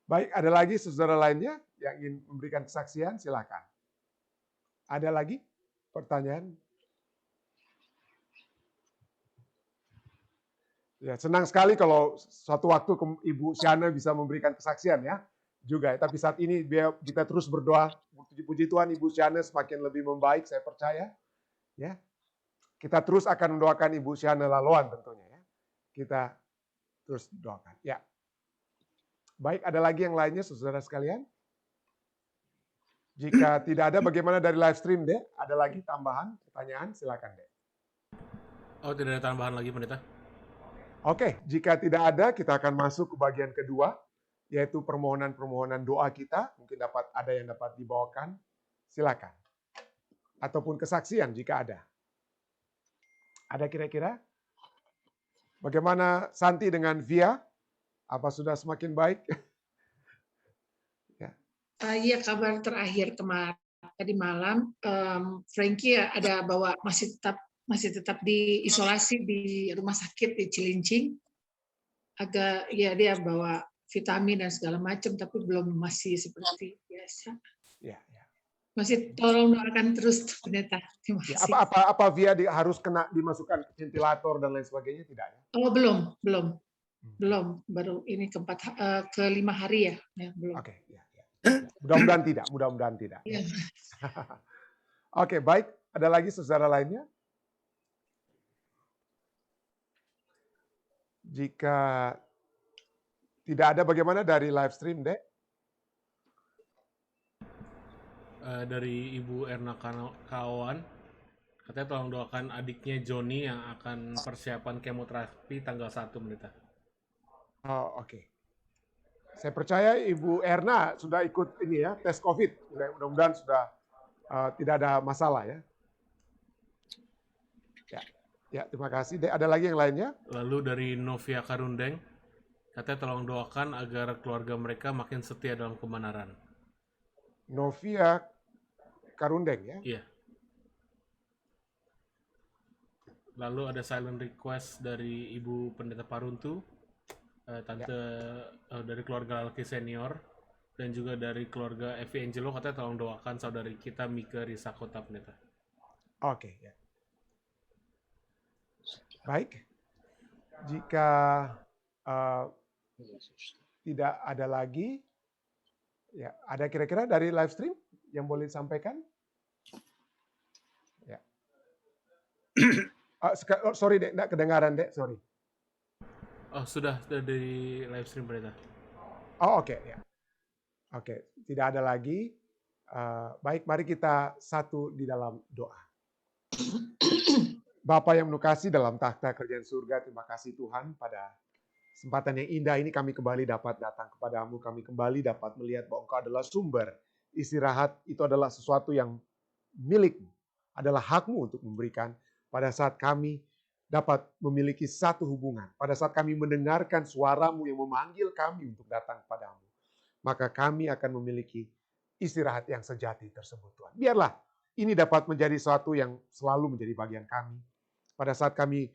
Baik, ada lagi saudara lainnya yang ingin memberikan kesaksian? Silakan. Ada lagi pertanyaan? Ya, senang sekali kalau suatu waktu Ibu Shana bisa memberikan kesaksian ya. Juga, tapi saat ini biar kita terus berdoa. Puji Tuhan Ibu Shana semakin lebih membaik, saya percaya. Ya, kita terus akan mendoakan Ibu Shana Laloan tentunya ya. Kita terus doakan. Ya. Baik, ada lagi yang lainnya saudara sekalian? Jika tidak ada, bagaimana dari live stream, Dek? Ada lagi tambahan pertanyaan? Silakan, Dek. Oh, tidak ada tambahan lagi, Pendeta. Oke, jika tidak ada, kita akan masuk ke bagian kedua, yaitu permohonan-permohonan doa kita. Mungkin ada yang dapat dibawakan. Silakan. Ataupun kesaksian jika ada. Ada kira-kira? Bagaimana Santi dengan Via? Apa sudah semakin baik? Ya. Iya, kabar terakhir tadi malam, Frankie ada bawa masih tetap diisolasi di rumah sakit di Cilincing. Agak ya dia bawa vitamin dan segala macam, tapi masih seperti biasa. Ya, ya. Masih tolong doakan terus, Pendeta. Terima Ya, kasih. apa Via harus dimasukkan ventilator dan lain sebagainya? Tidak ya? Oh, belum. Baru ini ke-5 hari ya. Belum. Oke, ya. Mudah-mudahan tidak. Ya. Oke, baik. Ada lagi saudara lainnya? Jika tidak ada, bagaimana dari live stream, Dek? Dari Ibu Erna Kawan, katanya tolong doakan adiknya Joni yang akan persiapan kemoterapi tanggal 1, Pendeta. Oh, oke. Saya percaya Ibu Erna sudah ikut ini ya, tes COVID. Mudah-mudahan sudah tidak ada masalah ya. Ya, terima kasih. Ada lagi yang lainnya? Lalu dari Novia Karundeng, katanya tolong doakan agar keluarga mereka makin setia dalam kebenaran. Novia Karundeng ya? Iya. Lalu ada silent request dari Ibu Pendeta Paruntu, Tante dari keluarga Lalki Senior, dan juga dari keluarga Evi Angelo, katanya tolong doakan saudari kita Mika Risakota, Pendeta. Oke, ya. Baik, jika tidak ada lagi, ya ada kira-kira dari live stream yang boleh disampaikan? Ya. Sorry, Dek, enggak kedengaran, Dek, sorry. Oh, sudah dari live stream, Pendeta. Oh, oke, ya. Oke, tidak ada lagi. Baik, mari kita satu di dalam doa. Bapa yang menukasi dalam takhta kerajaan surga, terima kasih Tuhan pada kesempatan yang indah ini kami kembali dapat datang kepadamu, kami kembali dapat melihat bahwa Engkau adalah sumber. Istirahat itu adalah sesuatu yang milikmu, adalah hakmu untuk memberikan pada saat kami dapat memiliki satu hubungan, pada saat kami mendengarkan suaramu yang memanggil kami untuk datang kepadamu, maka kami akan memiliki istirahat yang sejati tersebut Tuhan. Biarlah ini dapat menjadi sesuatu yang selalu menjadi bagian kami. Pada saat kami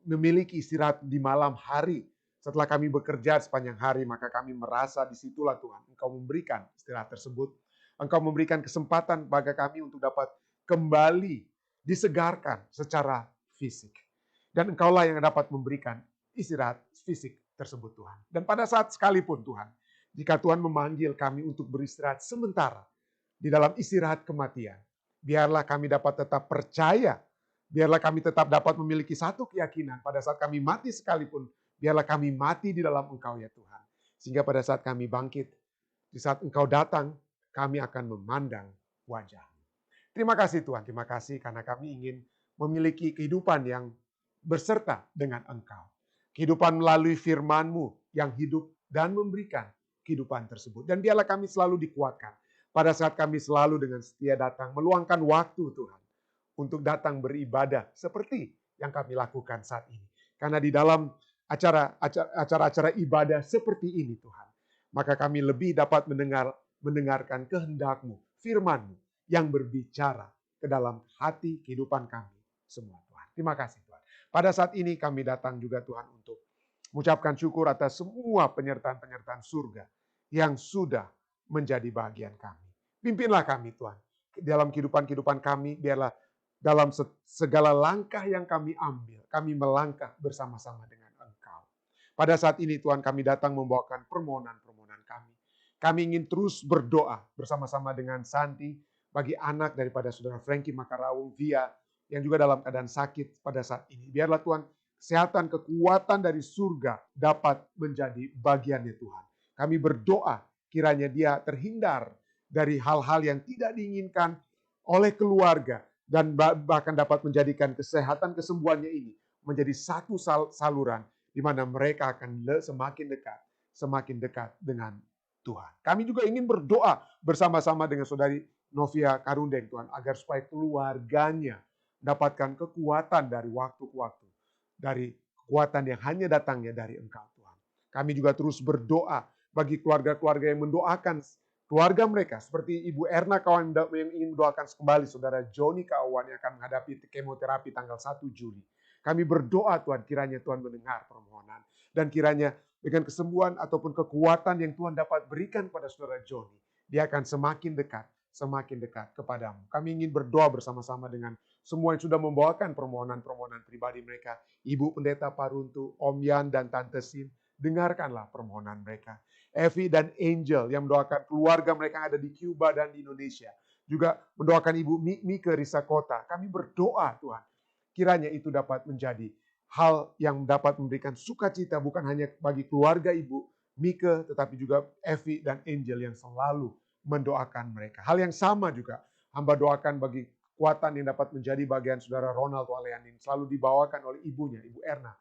memiliki istirahat di malam hari, setelah kami bekerja sepanjang hari, maka kami merasa disitulah Tuhan, Engkau memberikan istirahat tersebut. Engkau memberikan kesempatan bagi kami untuk dapat kembali disegarkan secara fisik. Dan Engkaulah yang dapat memberikan istirahat fisik tersebut Tuhan. Dan pada saat sekalipun Tuhan, jika Tuhan memanggil kami untuk beristirahat sementara di dalam istirahat kematian, biarlah kami dapat tetap percaya, biarlah kami tetap dapat memiliki satu keyakinan pada saat kami mati sekalipun, biarlah kami mati di dalam Engkau ya Tuhan. Sehingga pada saat kami bangkit, di saat Engkau datang, kami akan memandang wajah-Mu. Terima kasih Tuhan, terima kasih karena kami ingin memiliki kehidupan yang berserta dengan Engkau. Kehidupan melalui firman-Mu yang hidup dan memberikan kehidupan tersebut. Dan biarlah kami selalu dikuatkan pada saat kami selalu dengan setia datang, meluangkan waktu Tuhan untuk datang beribadah seperti yang kami lakukan saat ini. Karena di dalam acara-acara ibadah seperti ini Tuhan, maka kami lebih dapat mendengarkan kehendak-Mu, firman-Mu yang berbicara ke dalam hati kehidupan kami semua Tuhan. Terima kasih Tuhan. Pada saat ini kami datang juga Tuhan untuk mengucapkan syukur atas semua penyertaan-penyertaan surga yang sudah menjadi bagian kami. Pimpinlah kami Tuhan. Dalam kehidupan kami, biarlah dalam segala langkah yang kami ambil, kami melangkah bersama-sama dengan Engkau. Pada saat ini Tuhan kami datang membawakan permohonan-permohonan kami. Kami ingin terus berdoa bersama-sama dengan Santi bagi anak daripada saudara Frankie Makarawung, Via, yang juga dalam keadaan sakit pada saat ini. Biarlah Tuhan, kesehatan, kekuatan dari surga dapat menjadi bagiannya Tuhan. Kami berdoa kiranya dia terhindar dari hal-hal yang tidak diinginkan oleh keluarga dan bahkan dapat menjadikan kesehatan kesembuhannya ini menjadi satu saluran di mana mereka akan semakin dekat dengan Tuhan. Kami juga ingin berdoa bersama-sama dengan saudari Novia Karundeng Tuhan agar supaya keluarganya mendapatkan kekuatan dari waktu ke waktu, dari kekuatan yang hanya datangnya dari Engkau Tuhan. Kami juga terus berdoa bagi keluarga-keluarga yang mendoakan keluarga mereka, seperti Ibu Erna kawan yang ingin mendoakan kembali saudara Joni Kawan yang akan menghadapi kemoterapi tanggal 1 Juli. Kami berdoa Tuhan, kiranya Tuhan mendengar permohonan. Dan kiranya dengan kesembuhan ataupun kekuatan yang Tuhan dapat berikan pada saudara Joni, dia akan semakin dekat kepadamu. Kami ingin berdoa bersama-sama dengan semua yang sudah membawakan permohonan-permohonan pribadi mereka. Ibu Pendeta Paruntu, Om Yan, dan Tante Sin, dengarkanlah permohonan mereka. Evi dan Angel yang mendoakan keluarga mereka yang ada di Cuba dan di Indonesia. Juga mendoakan Ibu Mika Risa Kota. Kami berdoa Tuhan, kiranya itu dapat menjadi hal yang dapat memberikan sukacita bukan hanya bagi keluarga Ibu Mika, tetapi juga Evi dan Angel yang selalu mendoakan mereka. Hal yang sama juga hamba doakan bagi kekuatan yang dapat menjadi bagian saudara Ronald Waleanin, selalu dibawakan oleh ibunya, Ibu Erna.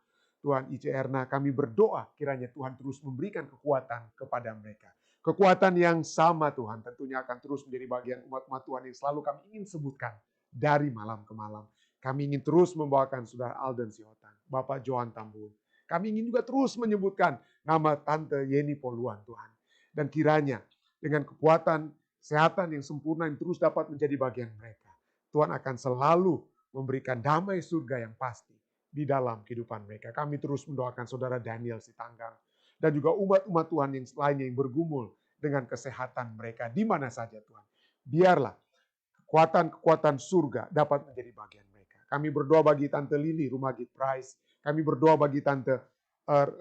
Tuhan Ice Erna, kami berdoa kiranya Tuhan terus memberikan kekuatan kepada mereka. Kekuatan yang sama Tuhan tentunya akan terus menjadi bagian umat-umat Tuhan yang selalu kami ingin sebutkan dari malam ke malam. Kami ingin terus membawakan saudara Alden Sihotan, Bapak Johan Tambun. Kami ingin juga terus menyebutkan nama Tante Yeni Poluan Tuhan. Dan kiranya dengan kekuatan kesehatan yang sempurna yang terus dapat menjadi bagian mereka, Tuhan akan selalu memberikan damai surga yang pasti di dalam kehidupan mereka. Kami terus mendoakan saudara Daniel Sitanggang dan juga umat-umat Tuhan yang lainnya yang bergumul dengan kesehatan mereka di mana saja Tuhan. Biarlah kekuatan-kekuatan surga dapat menjadi bagian mereka. Kami berdoa bagi Tante Lili Rumagit Price. Kami berdoa bagi Tante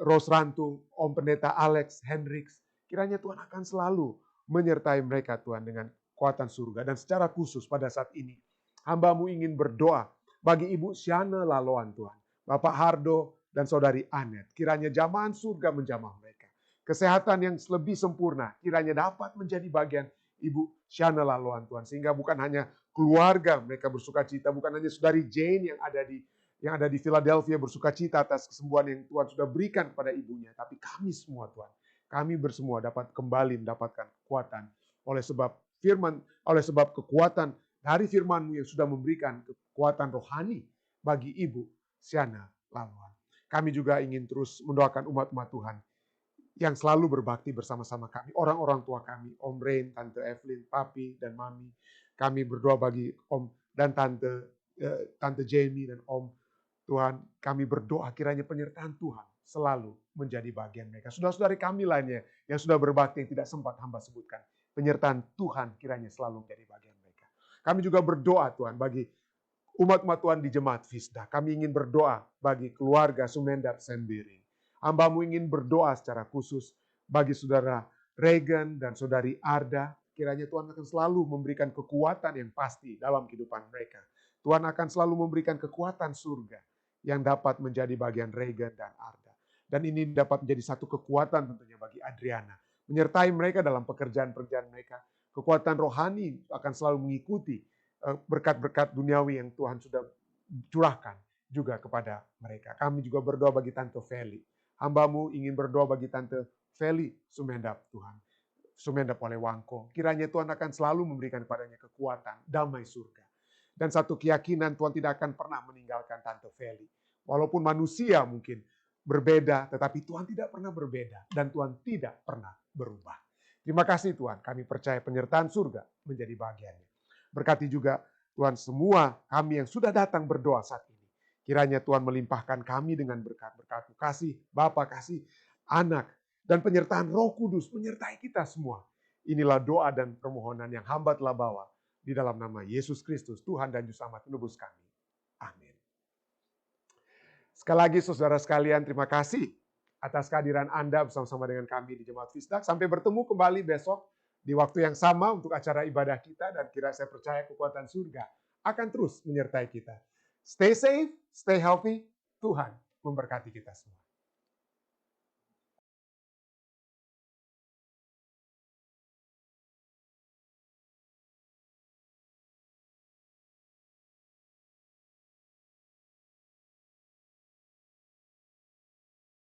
Rose Rantu, Om Pendeta Alex Hendricks. Kiranya Tuhan akan selalu menyertai mereka Tuhan dengan kekuatan surga. Dan secara khusus pada saat ini, hamba-Mu ingin berdoa bagi Ibu Siana Laloan Tuhan, Bapak Hardo, dan Saudari Anet. Kiranya jamahan surga menjamah mereka. Kesehatan yang lebih sempurna kiranya dapat menjadi bagian Ibu Shana Laluan Tuhan. Sehingga bukan hanya keluarga mereka bersuka cita, bukan hanya saudari Jane yang ada di Philadelphia bersuka cita atas kesembuhan yang Tuhan sudah berikan kepada ibunya. Tapi kami semua Tuhan, kami bersemua dapat kembali mendapatkan kekuatan oleh sebab kekuatan dari firman-Mu yang sudah memberikan kekuatan rohani bagi Ibu Shana Laluan. Kami juga ingin terus mendoakan umat-umat Tuhan yang selalu berbakti bersama-sama kami. Orang-orang tua kami, Om Rain, Tante Evelyn, Papi, dan Mami. Kami berdoa bagi Om dan Tante Jamie dan Om. Tuhan, kami berdoa kiranya penyertaan Tuhan selalu menjadi bagian mereka. Saudara-saudari kami lainnya yang sudah berbakti yang tidak sempat hamba sebutkan. Penyertaan Tuhan kiranya selalu menjadi bagian mereka. Kami juga berdoa Tuhan bagi umat-umat Tuhan di Jemaat Fisdah. Kami ingin berdoa bagi keluarga Sumendap Sembiring. Hamba-Mu ingin berdoa secara khusus bagi saudara Regan dan saudari Arda. Kiranya Tuhan akan selalu memberikan kekuatan yang pasti dalam kehidupan mereka. Tuhan akan selalu memberikan kekuatan surga yang dapat menjadi bagian Regan dan Arda. Dan ini dapat menjadi satu kekuatan tentunya bagi Adriana. Menyertai mereka dalam pekerjaan-pekerjaan mereka. Kekuatan rohani akan selalu mengikuti berkat-berkat duniawi yang Tuhan sudah curahkan juga kepada mereka. Kami juga berdoa bagi Tante Feli. Hamba-Mu ingin berdoa bagi Tante Feli Sumendap Tuhan. Sumendap oleh Wangko. Kiranya Tuhan akan selalu memberikan kepadanya kekuatan, damai surga. Dan satu keyakinan Tuhan tidak akan pernah meninggalkan Tante Feli. Walaupun manusia mungkin berbeda, tetapi Tuhan tidak pernah berbeda. Dan Tuhan tidak pernah berubah. Terima kasih Tuhan, kami percaya penyertaan surga menjadi bagiannya. Berkati juga Tuhan semua kami yang sudah datang berdoa saat ini. Kiranya Tuhan melimpahkan kami dengan berkat-berkat kasih Bapa, kasih Anak, dan penyertaan Roh Kudus menyertai kita semua. Inilah doa dan permohonan yang hamba telah bawa di dalam nama Yesus Kristus, Tuhan dan Juru Selamat penebus kami. Amin. Sekali lagi saudara sekalian, terima kasih atas kehadiran Anda bersama-sama dengan kami di Jemaat Fisdah. Sampai bertemu kembali besok di waktu yang sama untuk acara ibadah kita, dan saya percaya kekuatan surga akan terus menyertai kita. Stay safe, stay healthy. Tuhan memberkati kita semua.